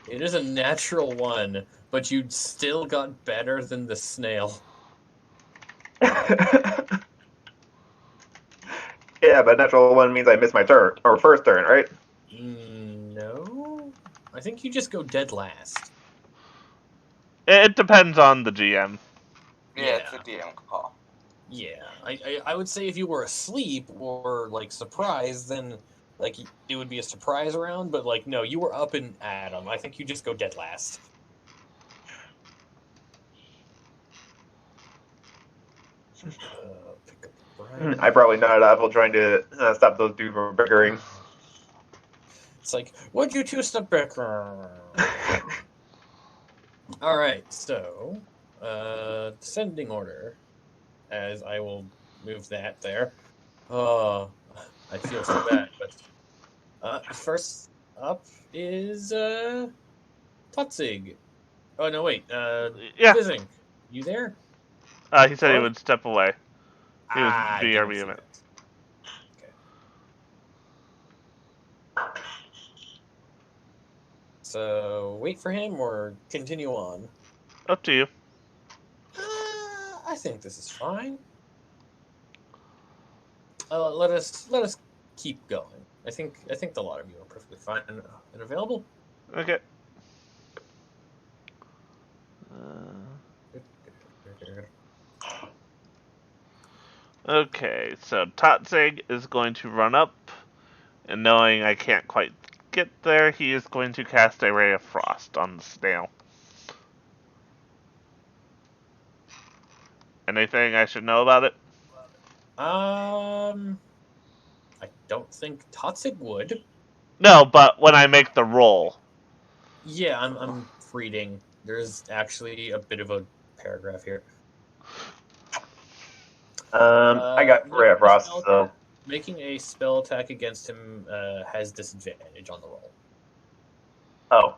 it is a natural 1, but you still got better than the snail. Yeah, but natural 1 means I miss my turn, or first turn, right? No, I think you just go dead last. It depends on the GM. Yeah, it's a Yeah. DM call. Yeah, I would say if you were asleep or like surprised, then like it would be a surprise round. But like, no, you were up and at 'em. I think you just go dead last. Pick up Brian. I probably not awful trying to stop those dudes from bickering. It's like, would you two step back? All right, so descending order, as I will move that there. Oh, I feel so bad, but first up is Tutzig. Oh no, wait, Yeah, Fizzing, you there? he said he Hello? would step away. He was I didn't BRB see event. that. Okay. So wait for him or continue on. Up to you. I think this is fine. Let us keep going. I think a lot of you are perfectly fine and available. Okay. Okay, so Totzig is going to run up, and knowing I can't quite get there, he is going to cast a Ray of Frost on the snail. Anything I should know about it? I don't think Toxic would. No, but when I make the roll. Yeah, I'm reading. There's actually a bit of a paragraph here. I got Ray of Frost, so Making a spell attack against him has disadvantage on the roll. oh,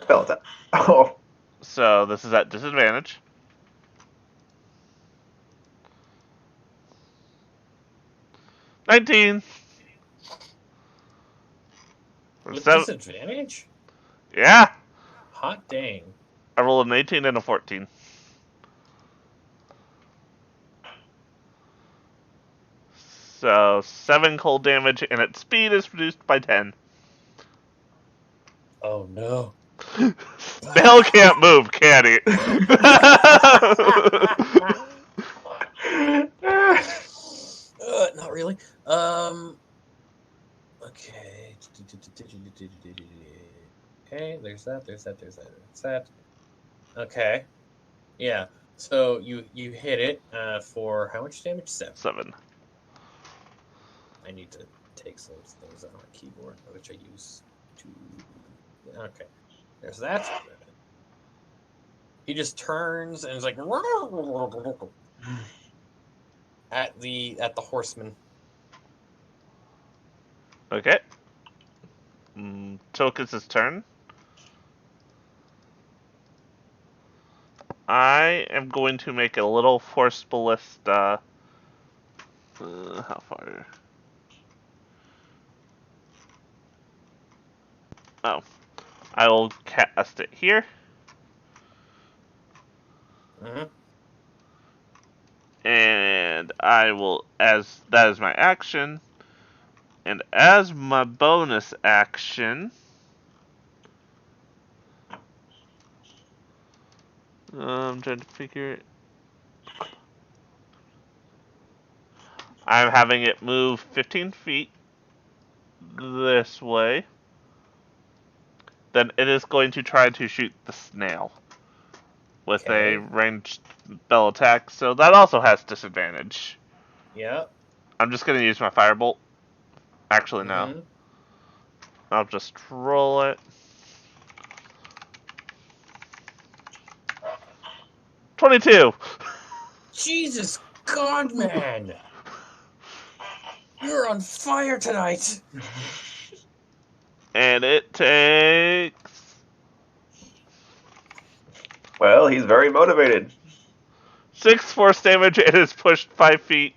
spell attack. Oh, So this is at disadvantage. $19. With So, disadvantage? yeah, Hot dang. I rolled an 18 and a 14. So 7 cold damage, and its speed is reduced by 10. Oh no. Snail can't move, can he? Not really. Okay. Okay, there's that. Okay. Yeah. So you hit it for how much damage? 7. 7. I need to take some things on my keyboard, which I use to. Okay. There's that. He just turns and is like at the horseman. Okay. Tokus' turn. I am going to make a little force ballista. How far? Oh. I will cast it here. Mm-hmm. And I will, as that is my action, and as my bonus action, I'm trying to figure it. I'm having it move 15 feet this way. Then it is going to try to shoot the snail with a Okay. ranged spell attack, so that also has disadvantage. Yeah. I'm just going to use my firebolt. Actually, no. Mm-hmm. I'll just roll it. 22. Jesus God, man! You're on fire tonight! And it takes Well, he's very motivated. 6 force damage and is pushed 5 feet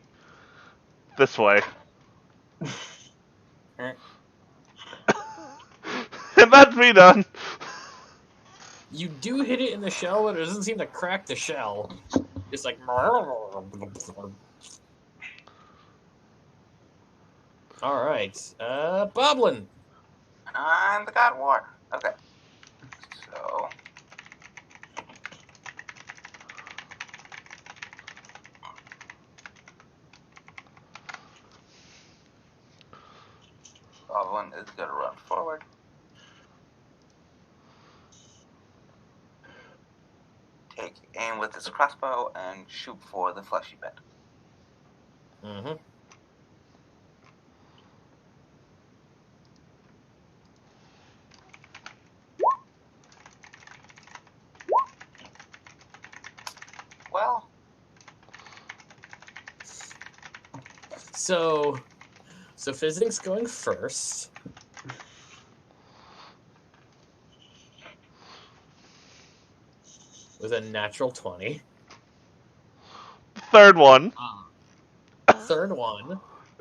this way. And that's me done. You do hit it in the shell, but it doesn't seem to crack the shell. It's like... Alright, Boblin! And the God War. Okay. So. Goblin is going to run forward. Take aim with his crossbow and shoot for the fleshy bed. Mm-hmm. Well, So Fizzing's going first. With a natural 20. Third one. Third one.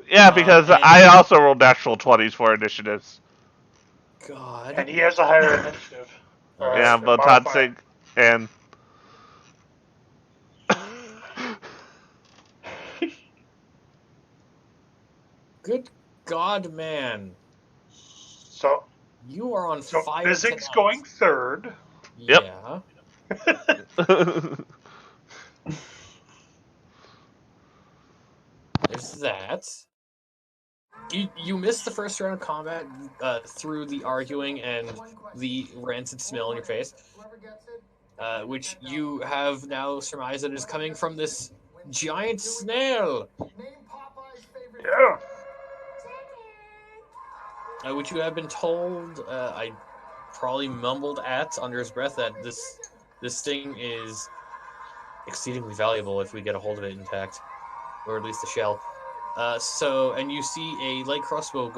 Yeah, because and I also rolled natural 20s for initiatives. God. And he has a higher initiative. Or Yeah, a but modifier. Todsig and Good God, man. So You are on so fire Fizzing's tonight. going third. Yep. Yeah. There's that. You missed the first round of combat through the arguing and the rancid smell in your face, which you have now surmised that is coming from this giant snail, Yeah. which you have been told. I probably mumbled at under his breath that this thing is exceedingly valuable if we get a hold of it intact, or at least the shell. And you see a light crossbow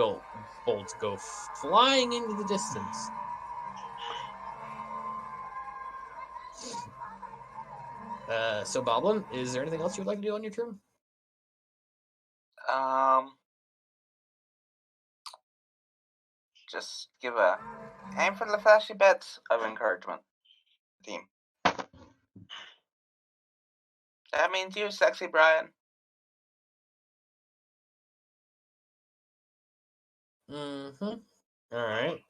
bolt go flying into the distance. So Boblin, is there anything else you would like to do on your turn? Just give a aim for the flashy beds of encouragement. Team. That means you, sexy Brian. Mm-hmm. All right.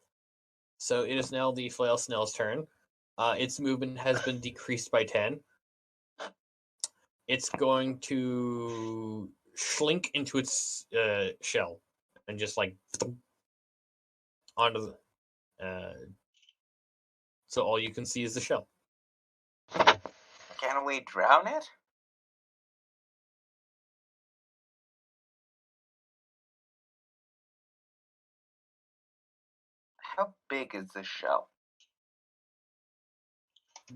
So it is now the flail snail's turn. Its movement has been decreased by 10. It's going to slink into its shell and just like onto the. So all you can see is the shell. Can we drown it? How big is this shell?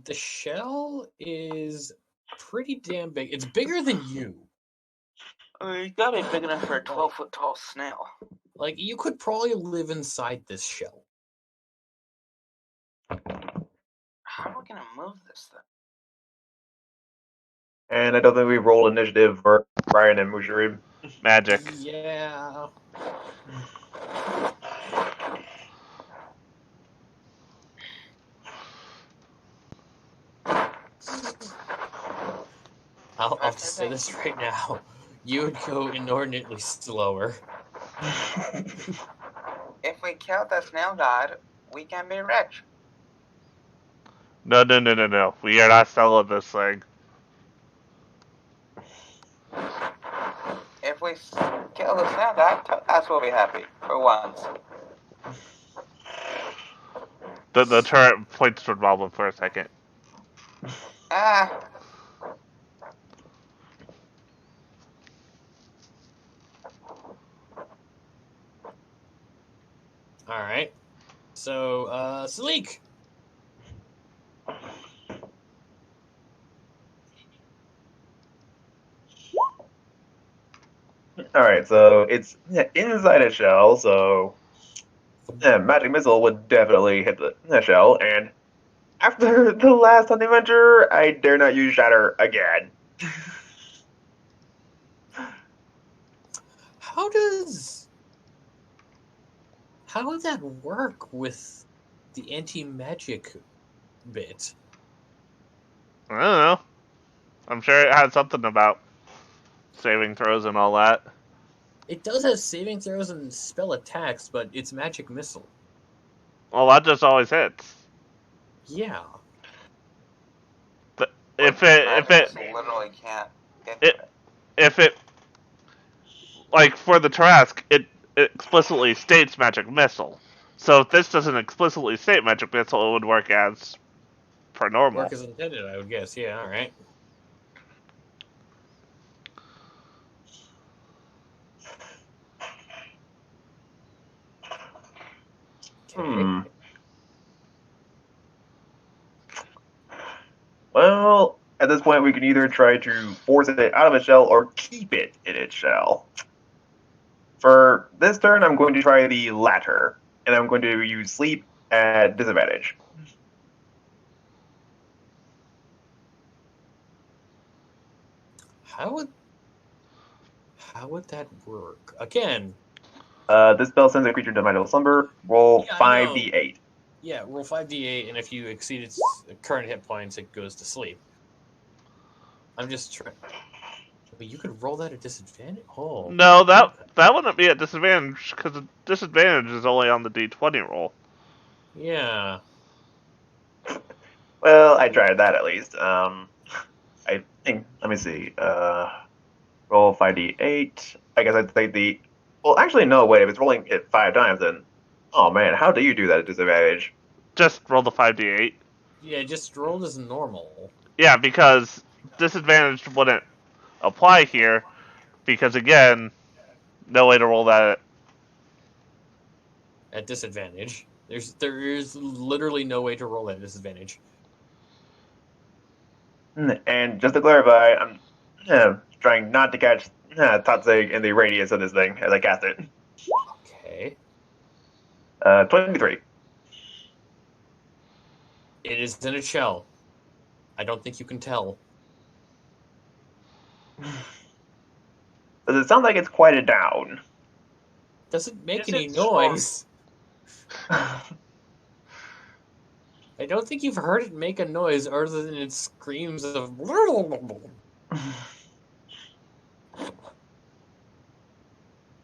The shell is pretty damn big. It's bigger than you. It's gotta be big enough for a 12-foot tall snail. Like, you could probably live inside this shell. How are we gonna move this thing? And I don't think we roll initiative for Ryan and Musharib. magic. Yeah. I'll just say this right now. You would go inordinately slower. If we kill the snail god, we can be rich. No. We are not selling this thing. If we kill the snail god, us will be happy for once. The turret points toward Goblin for a second. Ah. All right. So, Salik. Alright, so it's inside a shell, so magic missile would definitely hit the shell, and after the last hunting adventure, I dare not use shatter again. How does how would that work with the anti-magic bit? I don't know. I'm sure it had something about saving throws and all that. It does have saving throws and spell attacks, but it's magic missile. Well, that just always hits. Yeah. But But if it Magnus literally can't get to it it. if it like for the Trask, it explicitly states magic missile. So if this doesn't explicitly state magic missile, it would work as per normal. Work as intended, I would guess. Yeah, alright. Okay. Well, at this point, we can either try to force it out of its shell or keep it in its shell. For this turn, I'm going to try the latter, and I'm going to use sleep at disadvantage. How would that work? Again, This spell sends a creature to magical slumber. Roll Yeah, I know. 5d8. yeah, roll 5d8, and if you exceed its current hit points, it goes to sleep. I'm just trying. But you could roll that at disadvantage? Oh. No, that wouldn't be at disadvantage because the disadvantage is only on the d20 roll. Yeah. Well, I tried that at least. I think. Let me see. Roll 5d8. I guess I'd take the. Well, actually, no. Wait. If it's rolling it 5 times, then. Oh man, how do you do that at disadvantage? Just roll the 5d8. Yeah, just roll as normal. Yeah, because disadvantage wouldn't apply here because again, no way to roll that. At disadvantage. There is literally no way to roll at disadvantage. And just to clarify, I'm trying not to catch Tatsig in the radius of this thing as I cast it. Okay. 23. It is in a shell. I don't think you can tell. Does it sound like it's quieted down? Doesn't make Is any it noise. I don't think you've heard it make a noise other than its screams of. Well,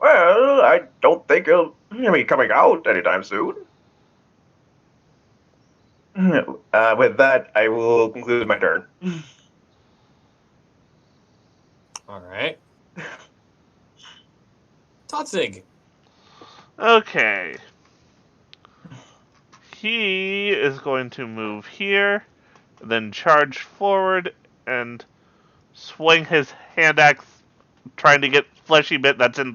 I don't think it'll be coming out anytime soon. With that, I will conclude my turn. Alright. Totzig. Okay. He is going to move here, then charge forward and swing his hand axe, trying to get fleshy bit that's in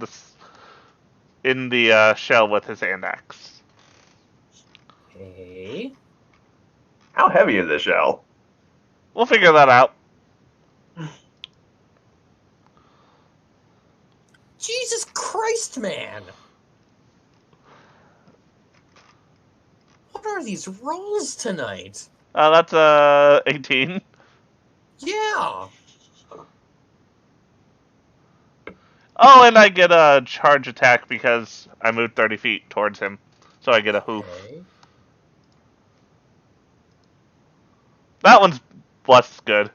the shell with his hand axe. Hey. How heavy is this shell? We'll figure that out. Jesus Christ, man! What are these rolls tonight? That's 18. Yeah! Oh, and I get a charge attack because I moved 30 feet towards him, so I get a hoof. Okay. That one's less good.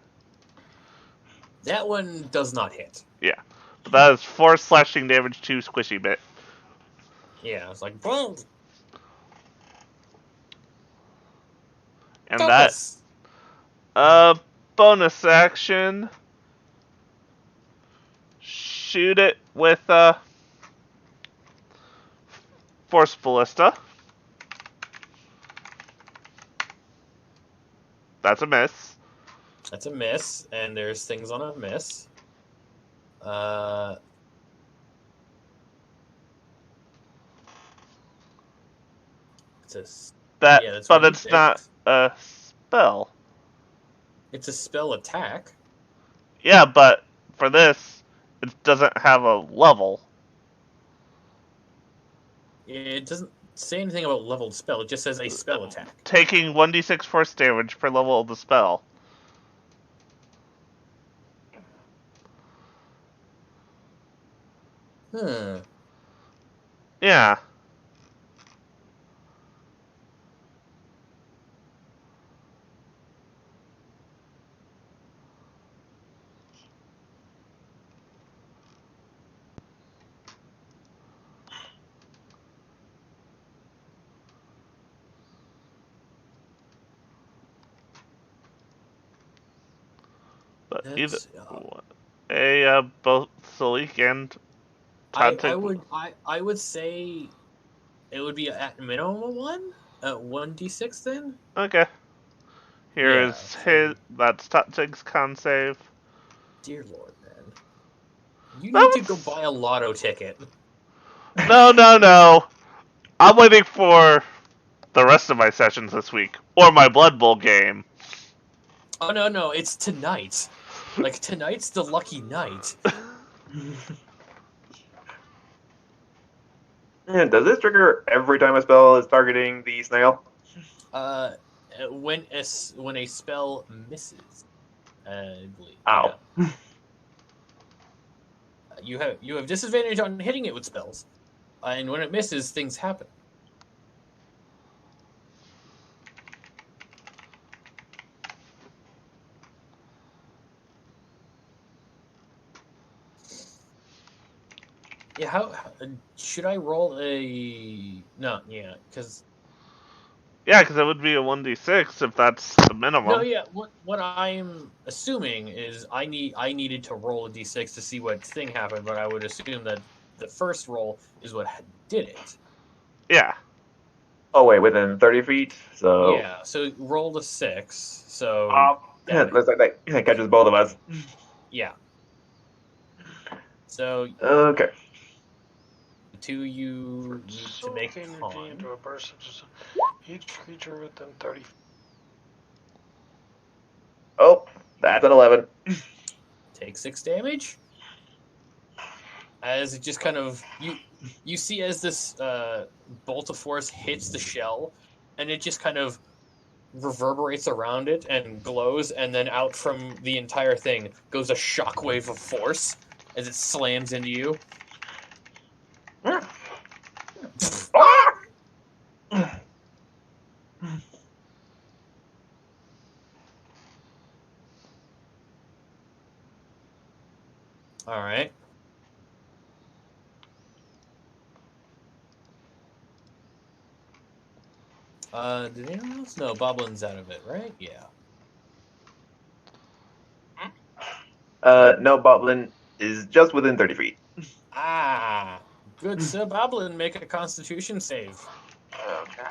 That one does not hit. Yeah, but that is 4 slashing damage to Squishy Bit. Yeah, it's like, boom! And Douglas. that, bonus action, shoot it with, Force Ballista. That's a miss. That's a miss, and there's things on a miss. It's But that's it's 1d6. not a spell. It's a spell attack. Yeah, but for this, It doesn't have a level. It doesn't say anything about leveled spell. It just says a spell attack. Taking 1d6 force damage per level of the spell. Yeah. But either both Salik and Todd I would say it would be at minimum a 1? 1d6 then? Okay. Here is so, that's Todd con save. Dear Lord, man. You need to go That's- buy a lotto ticket. No. I'm waiting for the rest of my sessions this week. Or my Blood Bowl game. Oh, no, it's tonight. Like, tonight's the lucky night. Does this trigger every time a spell is targeting the snail? When a spell misses, I believe. Ow. Yeah. You have disadvantage on hitting it with spells, and when it misses, things happen. Yeah, how should I roll a... No, yeah, because... Yeah, because it would be a 1d6 if that's the minimum. No, yeah, what I'm assuming is I needed to roll a d6 to see what thing happened, but I would assume that the first roll is what did it. Yeah. Oh wait, within 30 feet. So Yeah, so roll a 6. So looks like that catches both of us. yeah. So Okay. two you need to make con. into a burst. Each creature within 30. Oh, that's an 11. Take 6 damage. As it just kind of you see as this bolt of force hits the shell, and it just kind of reverberates around it and glows, and then out from the entire thing goes a shockwave of force as it slams into you. All right. Did anyone else? No, Boblin's out of it, right? Yeah. No, Boblin is just within 30 feet. Ah, good Sir Boblin, make a Constitution save. Okay.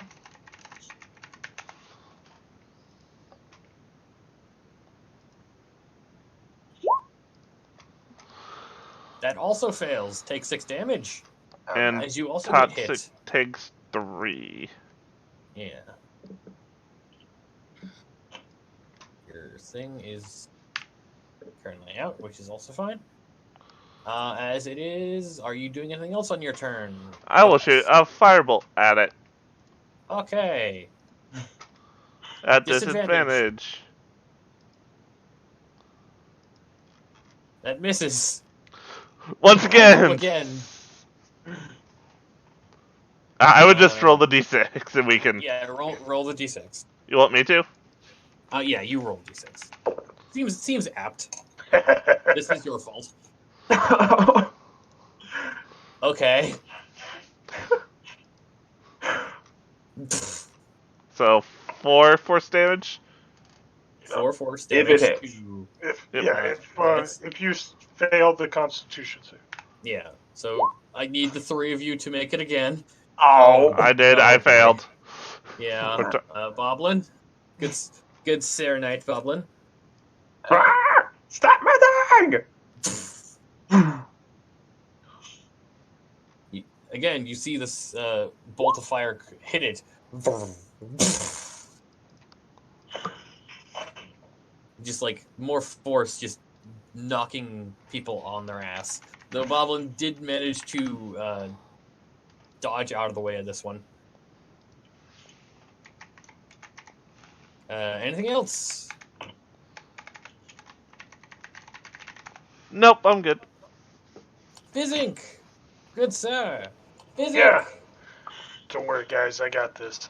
That also fails. Take 6 damage. And As you also get Toxic hit. takes 3. Yeah. Your thing is currently out, which is also fine. As it is, are you doing anything else on your turn? I will shoot a firebolt at it. Okay. At Disadvantage. disadvantage. That misses. Once again. Roll again. I would just roll the d6 and we can... Yeah, roll the d6. You want me to? Yeah, you roll d6. Seems apt. This is your fault. Okay. So 4 force damage. 4 force If damage. it hits. If you failed the Constitution save. Yeah. So I need the 3 of you to make it again. Oh, I did. Oh, I boy. failed. Yeah. Boblin. Good Serenite, Boblin. stop my thing! Again, you see this bolt of fire hit it. Just like more force just knocking people on their ass. The Boblin did manage to dodge out of the way of this one. Anything else? Nope, I'm good. Fizzink! Good sir! Fizzink! Yeah. Don't worry, guys. I got this.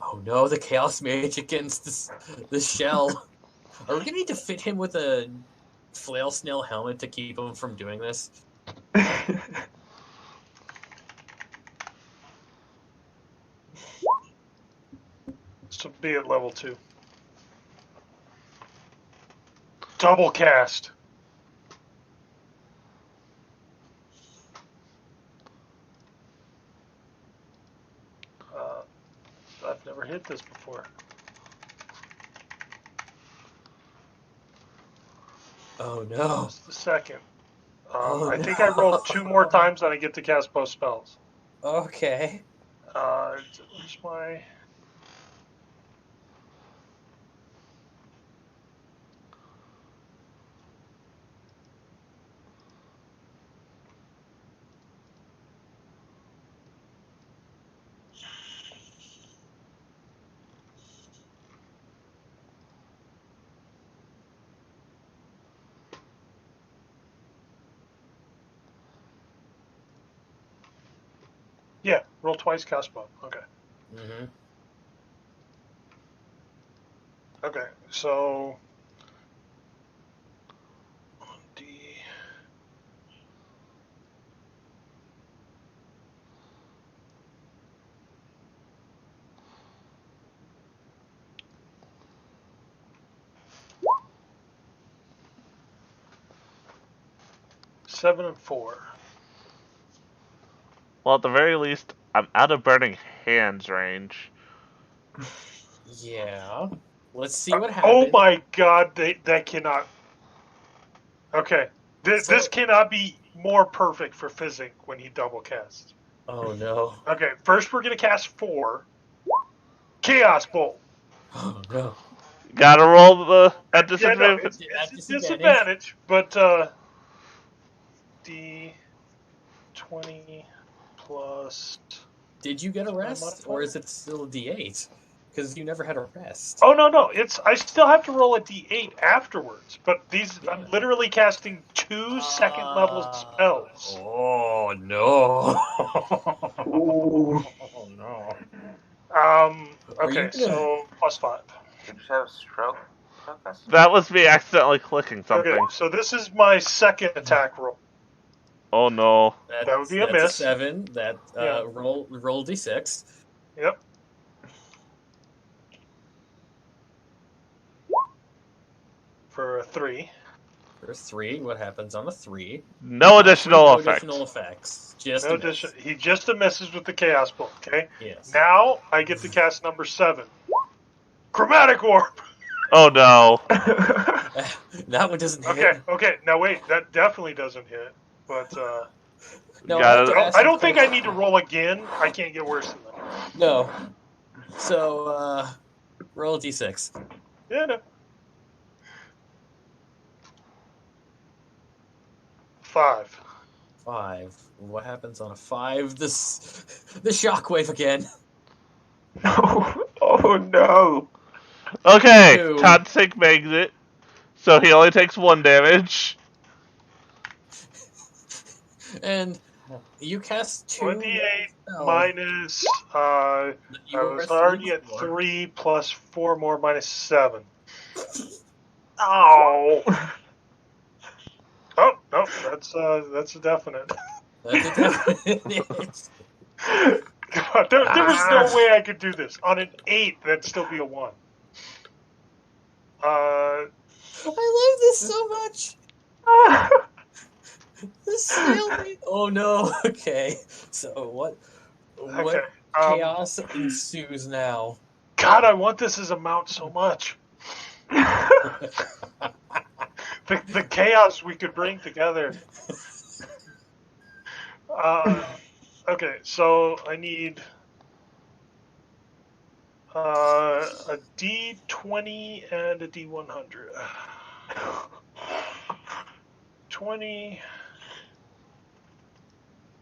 Oh no, the Chaos Mage against the shell. Are we gonna need to fit him with a flail snail helmet to keep him from doing this? This will be at level 2. Double cast. I've never hit this before. Oh no. This is the second. Oh, I think I rolled 2 more times and I get to cast both spells. Okay. Where's my... Yeah, roll twice, cast both. Okay. Mm-hmm. Okay, so... D... Seven and 4. Well, at the very least, I'm out of burning hands range. Yeah. Let's see what happens. Oh my god, that cannot... Okay. This cannot be more perfect for Fizzink when he double casts. Oh no. Okay, first we're going to cast 4. Chaos Bolt. Oh no. Gotta roll the at Yeah, no, disadvantage. it's a disadvantage, but D20 plus... Did you get a my rest, modifier? or is it still a D8? Because you never had a rest. Oh, no, I still have to roll a D8 afterwards, but I'm literally casting 2 second-level spells. Oh no. Ooh. Oh no. Okay, you gonna- so plus 5. Did you have a stroke? Focus? That was me accidentally clicking something. Okay, so this is my second attack roll. Oh no. That would be a that's miss. 7. That Yeah. roll D6. Yep. For a 3. For 3, what happens on a 3? No additional No effect. additional effects. Just No a miss. addition. He just misses with the Chaos Bolt, okay? Yes. Now I get to cast number 7. Chromatic Orb! Oh no. That one doesn't hit. Okay. Now wait, that definitely doesn't hit. But No, Got I have to it. ask I you don't think I first. need to roll again. I can't get worse than that. No. So, roll a D6. Yeah, no. 5. 5. What happens on a 5? The shockwave again. No. Oh no. Okay, 2. Toxic makes it. So he only takes 1 damage. And you cast 2 28 spells. minus. You I were was already at 4. 3 plus 4 more minus 7. Oh. Oh no, that's a definite. That's a definite. God, there was no way I could do this. On an 8, that'd still be a 1. I love this so much. The snail. Oh no. Okay. So what? Okay. What chaos ensues now? God, I want this as a mount so much. The chaos we could bring together. Okay, so I need A D20 and a D100. 20.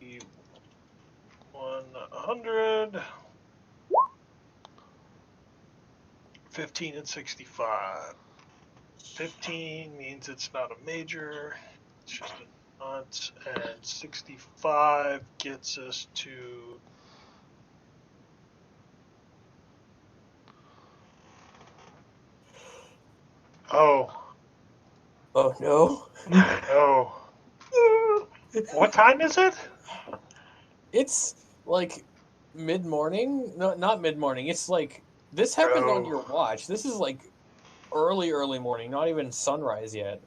D100. 15 and 65. 15 means it's not a major. It's just a nonce. And 65 gets us to... Oh. Oh no. Oh. What time is it? It's like mid-morning. No, not mid-morning. It's like this happened on Oh. your watch. This is like early morning, not even sunrise yet.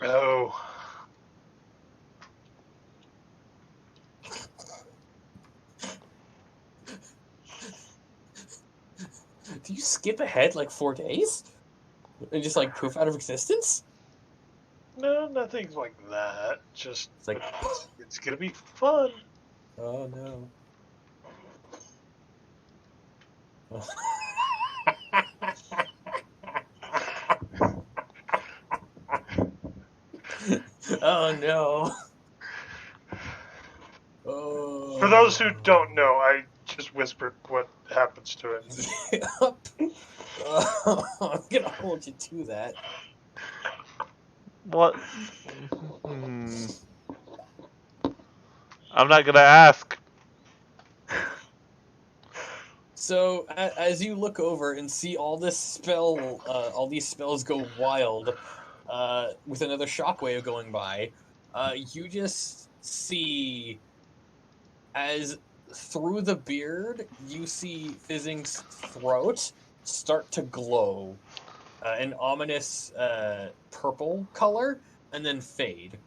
Oh. Do you skip ahead like 4 days? And just like poof out of existence? No, nothing's like that. Just It's like, it's gonna be fun. oh no. Oh no. Oh. For those who don't know, I just whispered what happens to it. Yep. I'm gonna hold you to that. What? I'm not gonna ask. So as you look over and see all this all these spells go wild, with another shockwave going by, you just see as through the beard, you see Fizzing's throat start to glow, an ominous purple color, and then fade.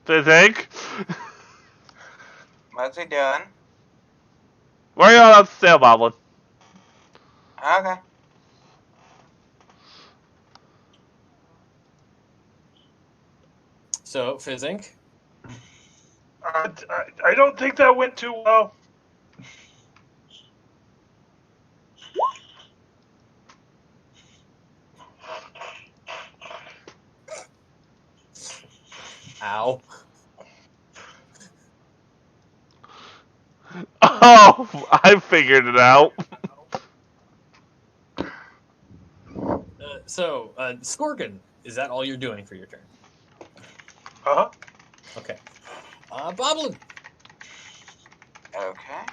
Physic? What's he doing? Where are you on sail, Boblin? Okay. So, Fizzing, I don't think that went too well. ow. Oh, I figured it out. So, Skorgan, is that all you're doing for your turn? Uh-huh. Okay. Boblin. Okay.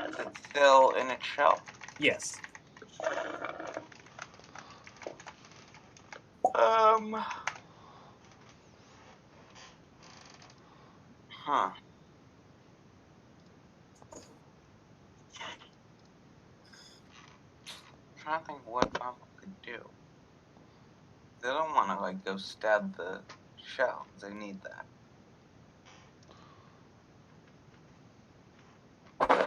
Is it still in its shell? Yes. Huh. I'm trying to think what Bob could do. They don't want to like go stab the shell. They need that. Okay.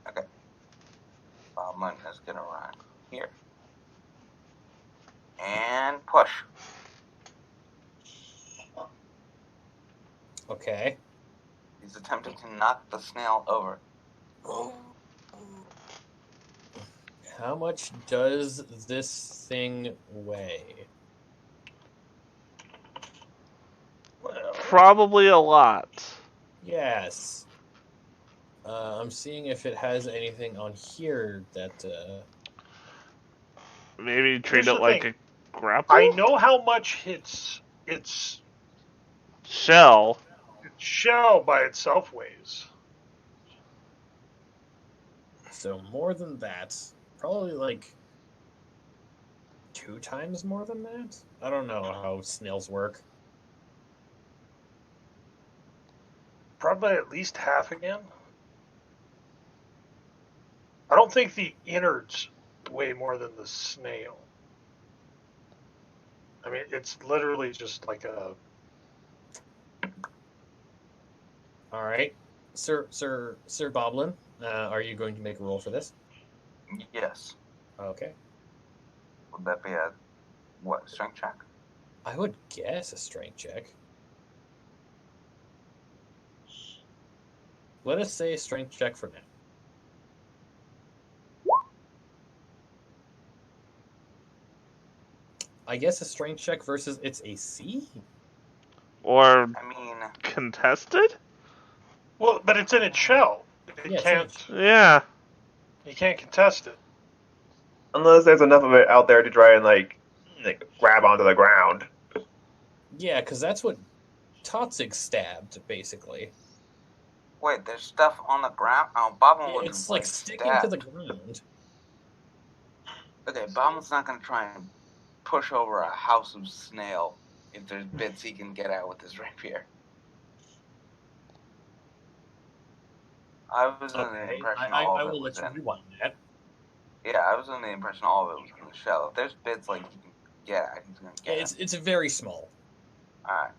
Okay. Boblin is gonna run here and push. Okay. He's attempting to knock the snail over. How much does this thing weigh? Well, Probably a lot. Yes. I'm seeing if it has anything on here that. Maybe treat here's it the like thing. a grapple? I know how much its Shell. shell by itself weighs. So more than that. Probably like 2 times more than that? I don't know how snails work. Probably at least half again. I don't think the innards weigh more than the snail. I mean, it's literally just like a... All right. Sir Boblin, Are you going to make a roll for this? Yes. Okay. Would that be a what? Strength check? I would guess a strength check. Let us say a strength check for now. I guess a strength check versus its AC? Or I mean, contested? Well, but it's in its shell. It Yeah, it's in can't. its Yeah. You can't contest it. Unless there's enough of it out there to try and like grab onto the ground. Yeah, because that's what Totzig stabbed, basically. wait, there's stuff on the ground. Oh, Bobbin wouldn't It's like like sticking to the stab. ground. Okay, Bobbin's not gonna try and push over a house of snail if there's bits he can get out with his rapier. I was under the Okay, impression I all of it will was let you in. rewind that. Yeah, I was under the impression all of it was in the shell. If there's bits like he can get at, he's gonna get it. It's very small. Alright.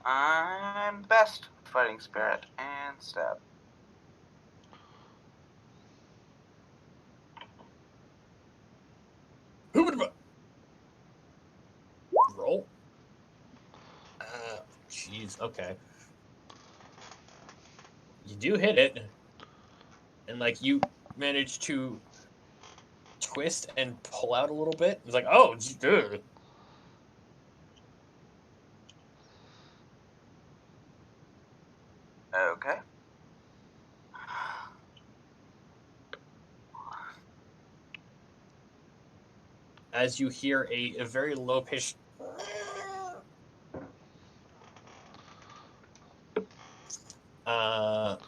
I'm best fighting spirit and stab. Who would roll? Jeez. Okay. You do hit it, and like you manage to twist and pull out a little bit. It's like, oh, dude. Okay. As you hear a very low pitched.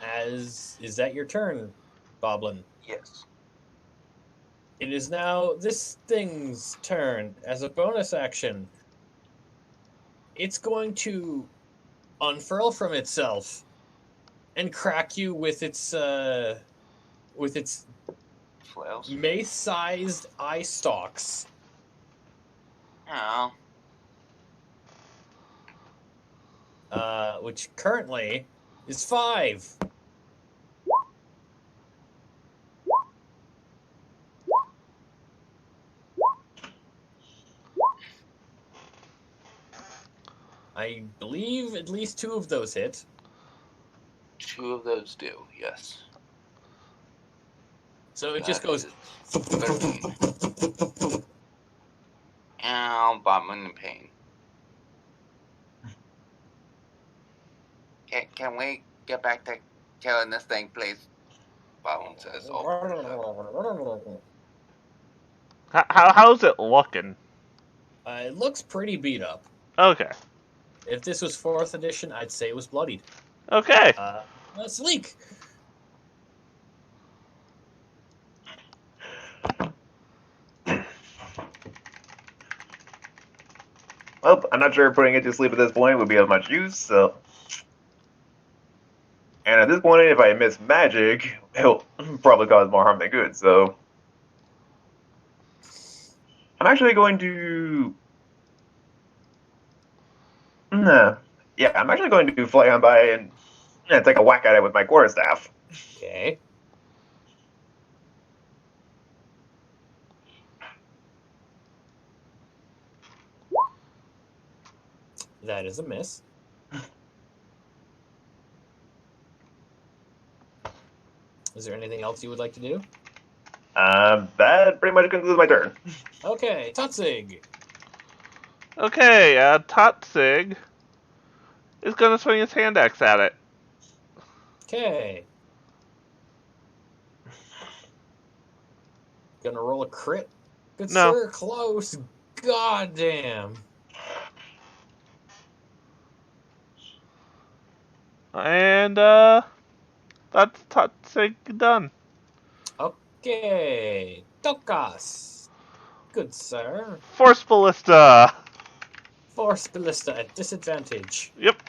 As is that your turn, Boblin? Yes. It is now this thing's turn. As a bonus action, it's going to unfurl from itself and crack you with its Flails. mace-sized eye stalks. Oh. Which currently is 5. I believe at least 2 of those hit. 2 of those do, yes. So it just goes. is 13. Ow, Bobbin in pain. Can we get back to killing this thing, please? Bobbin says, How's it looking? It looks pretty beat up. Okay. If this was 4th edition, I'd say it was bloodied. Okay. Sleek. Well, I'm not sure putting it to sleep at this point would be of much use, so. And at this point, if I miss magic, it'll probably cause more harm than good, so. I'm actually going to. Yeah, I'm actually going to fly on by and take a whack at it with my quarterstaff. Okay. That is a miss. Is there anything else you would like to do? That pretty much concludes my turn. Okay, Totzig. Okay, Totzig is gonna swing his hand axe at it. Okay. Gonna roll a crit? Good No. sir, close. God damn. And, that's Totzig done. Okay. Tokas. Good sir. Force Ballista! Force Ballista at disadvantage. Yep.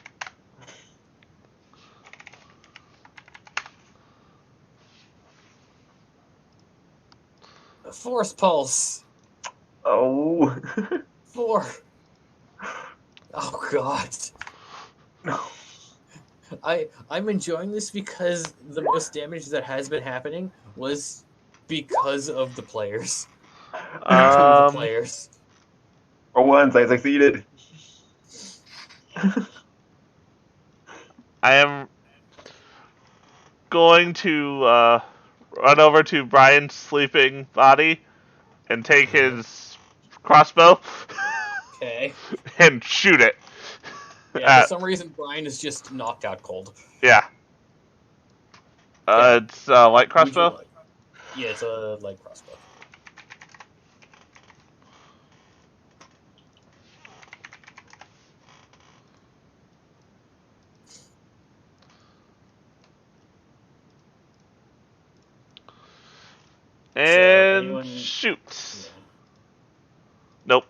Force Pulse. Oh. 4. Oh, God. No. I'm enjoying this because the most damage that has been happening was because of the players. To the players. For once, I succeeded. I am going to run over to Brian's sleeping body and take his crossbow Okay. and shoot it. Yeah, for some reason Brian is just knocked out cold. Yeah. Okay. It's a light Would you crossbow. like? Yeah, it's a light crossbow. And anyone- shoot. Yeah. Nope.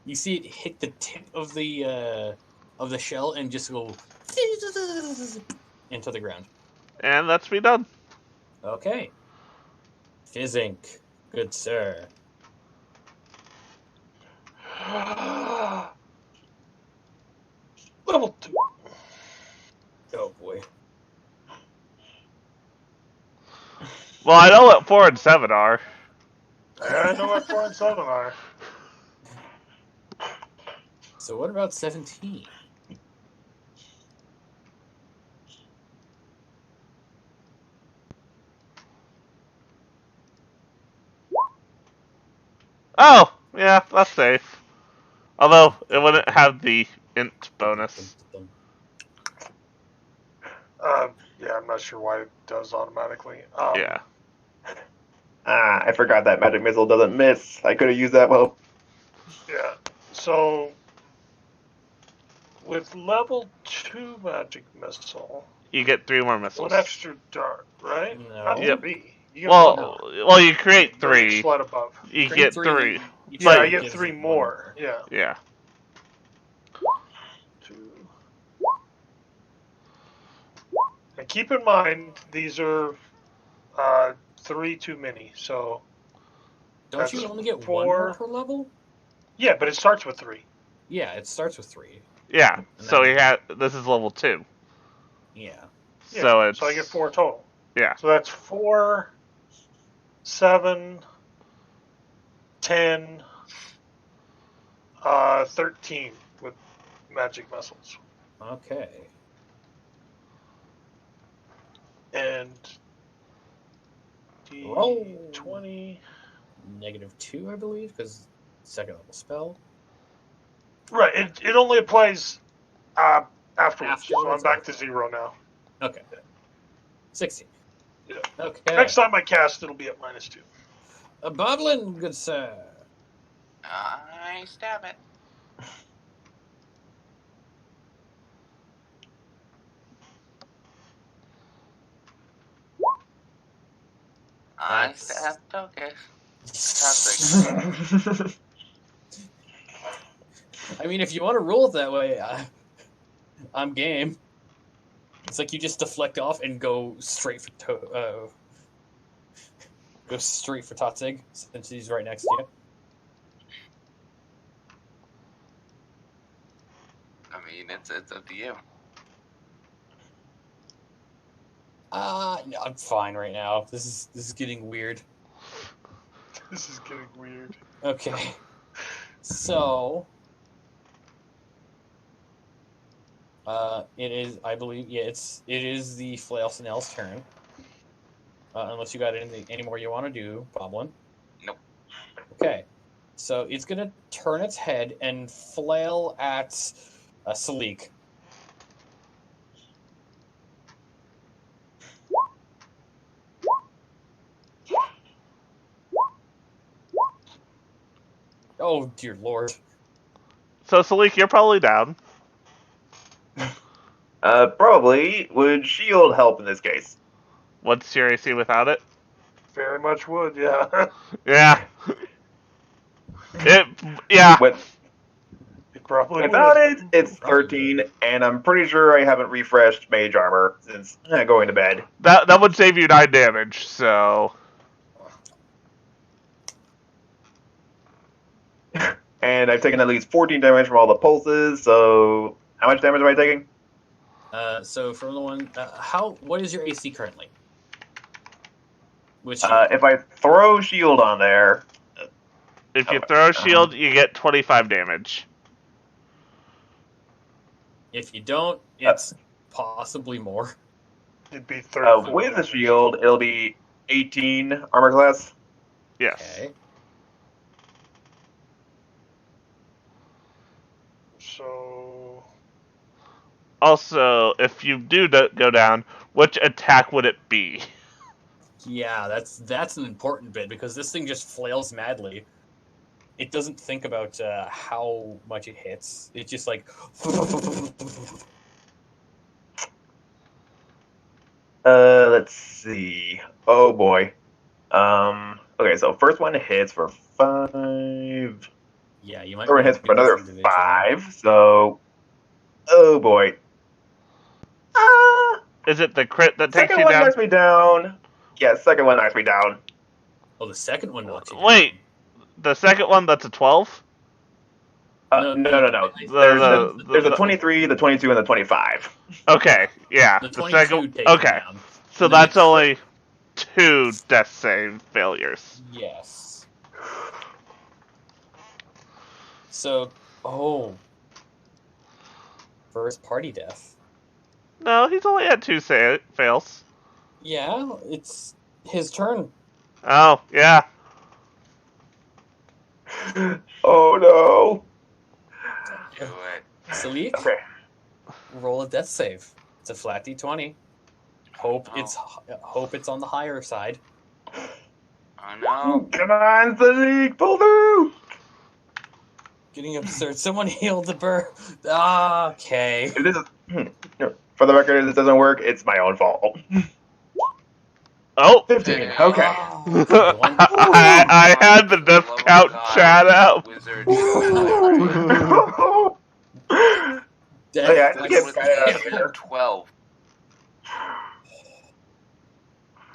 You see it hit the tip of the shell and just go into the ground. And that's me done. Okay. Fizzink. Good sir. Level 2. Oh boy. Well, I know what 4 and 7 are. I know what 4 and 7 are. So what about 17? Oh, yeah, that's safe. Although, it wouldn't have the int bonus. Yeah, I'm not sure why it does automatically. Yeah. I forgot that magic missile doesn't miss. I could have used that well. Yeah. So, with level 2 magic missile, You get 3 more missiles. 1 extra dart, right? No. Not Yep. 3. You get 1 more. Well, you create There's a 3. slide above. You Create get 3, 3. you Yeah, try I to get give 3 one more. Yeah. Yeah. 2. And keep in mind, these are 3 too many. So Don't that's you only get 1 4. more per level? Yeah, but it starts with 3. Yeah, it starts with 3. Yeah. And So then- this is level 2. Yeah. Yeah, So it's I get 4 total. Yeah. So that's 4, 7, 10, 13 with magic missiles. Okay. And Roll. 20. -2, I believe, because second level spell. Right, it only applies afterwards. So I'm Afterwards, back okay. to 0 now. Okay. 16. Yeah. Okay. Next time I cast, it'll be at -2. A boblin, good sir. I stab it. I That's- stab Tokus. I mean, if you want to roll it that way, I'm game. It's like you just deflect off and go straight for Totzig, since he's right next to you. I mean, it's up to you. No, I'm fine right now. This is getting weird. This is getting weird. Okay. So it is, I believe, yeah, it is the Flail Snell's turn. Unless you got any more you want to do, Boblin. Nope. Okay. So it's gonna turn its head and flail at Salik. Oh dear lord. So Salik, you're probably down. Probably would shield help in this case. What's your AC without it? Very much would, yeah. Yeah. Yeah. It probably Without would. it, it's 13, and I'm pretty sure I haven't refreshed mage armor since going to bed. That would save you 9 damage, so And I've taken at least 14 damage from all the pulses, so How much damage am I taking? So for the one, what is your AC currently? Which If I throw shield on there, If you throw a shield, you get 25 damage. if you don't, it's possibly more. It'd be 34 with the damage. shield, it'll be 18 armor class. Yes. Okay. So Also, if you do go down, which attack would it be? Yeah, that's an important bit because this thing just flails madly. It doesn't think about how much it hits. It's just like. Let's see. Oh boy. Okay, so first one hits for 5. Yeah, you might Second one want hits to for do this another individually. 5. So, oh boy. Is it the crit that takes Second you one down? knocks me down. Yeah, second one knocks me down. Oh, the second one knocks you Wait. down. The second one, that's a 12? No. The- There's a 23, the 22, and the 25. Okay, yeah. The The 22 second. takes you Okay. down. So And then that's the crit- only 2 death save failures. Yes. So, first party death. No, he's only at 2 fails. Yeah, it's his turn. Oh, yeah. Oh no. Do it. Salik, Okay. roll a death save. It's a flat d20. Hope Oh. it's on the higher side. Oh no. Come on, Sadiq, pull through. Getting absurd. Someone heal the burr. Ah, okay. If this is, for the record, if this doesn't work, it's my own fault. Oh! 15. Hey. Okay. Ah, okay, one. I had the death For love of count God, chat out. Wizard, you Death, Yeah, I Wizard get with kinda an out of AC here. of 12.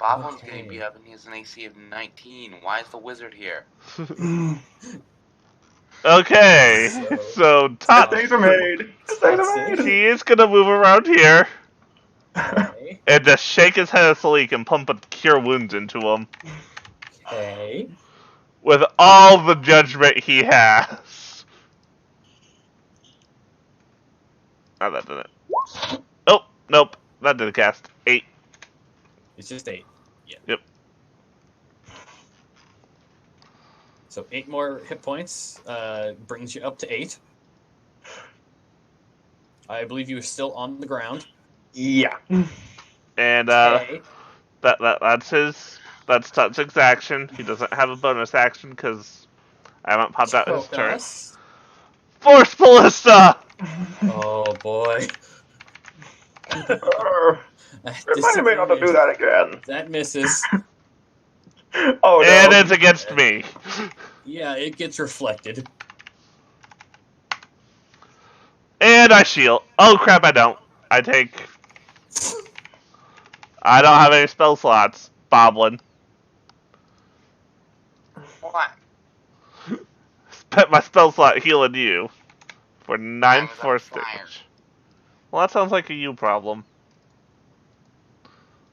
Boblin's Okay. getting beat up and he has an AC of 19. Why is the wizard here? Okay, so Tot, Mistakes are made. Mistakes are made. he is gonna move around here Okay. and just shake his head at Salik and pump a cure wounds into him Okay. with all the judgment he has. Oh, that didn't. Oh, nope, that didn't cast. 8. It's just 8. Yeah. Yep. So 8 more hit points brings you up to 8. I believe you are still on the ground. Yeah. And Okay. that's Tutsik's action. He doesn't have a bonus action because I haven't popped out his turret. Us. Force Ballista! Oh boy. Remind me not to do that again. That misses. Oh no. And it's against me. Yeah, it gets reflected. And I shield. Oh crap, I don't. I don't have any spell slots, Boblin. What? Spent my spell slot healing you for I 9 was on force fire. damage. Well, that sounds like a you problem.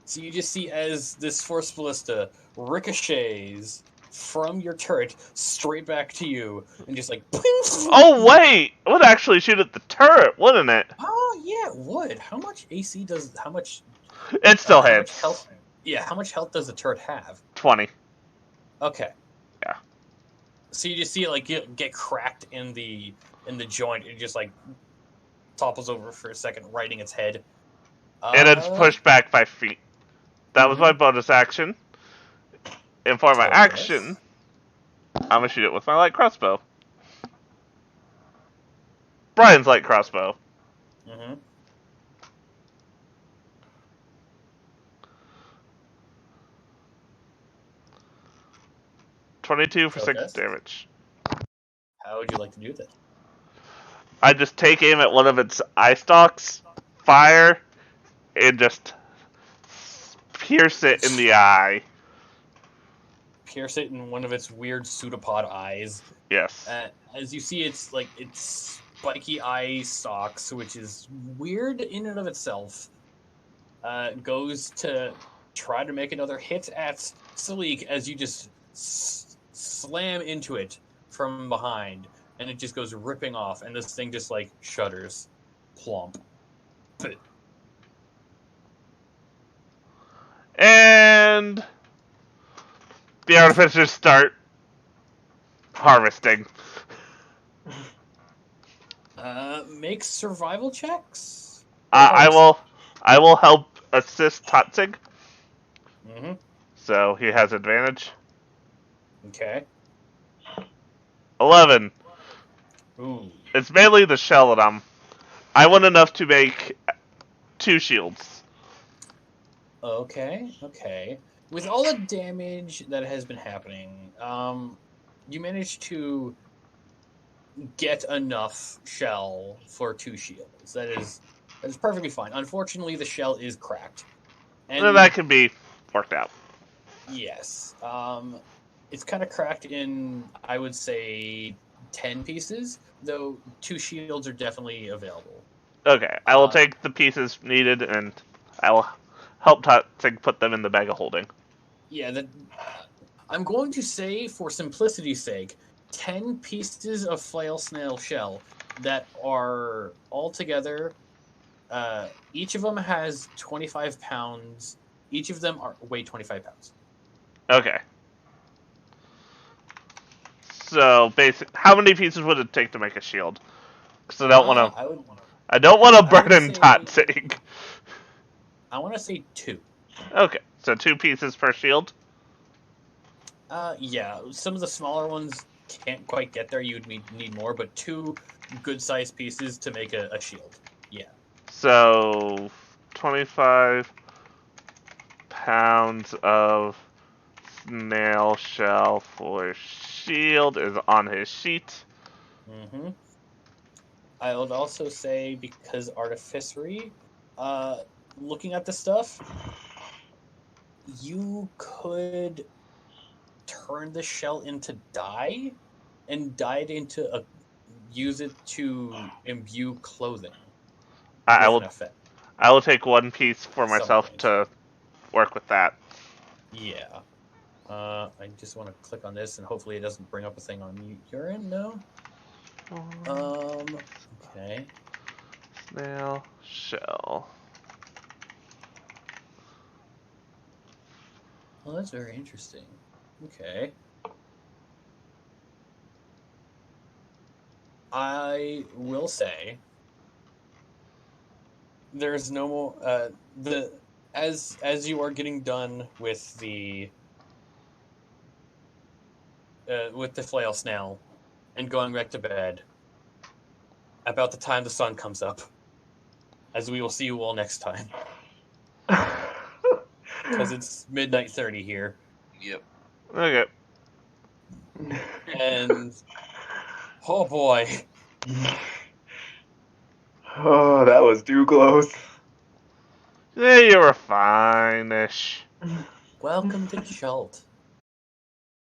So you just see as this force ballista ricochets from your turret straight back to you, and just like. Oh wait, it would actually shoot at the turret, wouldn't it? Oh yeah, it would. How much AC does? How much? It still how hits. much health? Yeah, how much health does the turret have? 20. Okay. Yeah. So you just see it like get cracked in the joint, and it just like topples over for a second, righting its head. And it's pushed back 5 feet. That was my bonus action. And for my Okay. action, I'm gonna shoot it with my light crossbow. Brian's light crossbow. Mm-hmm. 22 for 6 Protest? damage. How would you like to do that? I just take aim at one of its eye stalks, fire, and just pierce it in the eye. Pierce it in one of its weird pseudopod eyes. Yes. As you see, it's spiky eye stalks, which is weird in and of itself, goes to try to make another hit at Salik as you just slam into it from behind, and it just goes ripping off, and this thing just like shudders, plump. And the artificers start harvesting. Make survival checks. I will help assist Totzig, Mm-hmm. so he has advantage. Okay. 11. Ooh. It's mainly the shell that I want enough to make 2 shields. Okay. Okay. With all the damage that has been happening, you managed to get enough shell for 2 shields. That is perfectly fine. Unfortunately, the shell is cracked, And and that can be worked out. yes, it's kind of cracked in, I would say, 10 pieces. Though 2 shields are definitely available. Okay, I will take the pieces needed, and I will help Totzig put them in the bag of holding. Yeah, I'm going to say, for simplicity's sake, 10 pieces of flail snail shell that are all together. Each of them has 25 pounds. Each of them weigh 25 pounds. Okay. So, how many pieces would it take to make a shield? Because I don't want to. I don't want to burden Totzig. I want to say 2. Okay, so 2 pieces per shield. Yeah, some of the smaller ones can't quite get there. You'd need more, but 2 good-sized pieces to make a shield. Yeah. So, 25 pounds of snail shell for shield is on his sheet. Mm-hmm. I would also say, because artificery, looking at the stuff, you could turn the shell into dye, and dye it into use it to imbue clothing I with will an effect. I will take 1 piece for At some myself point. to work with that. Yeah. I just want to click on this, and hopefully it doesn't bring up a thing on your end. No. Okay. Snail shell. Well, that's very interesting. Okay. I will say there's no more as you are getting done with the flail snail and going back to bed, about the time the sun comes up, as we will see you all next time, because it's midnight 30 here. Yep. Okay. And oh boy. Oh, that was too close. Yeah, you were fine-ish. Welcome to Chult.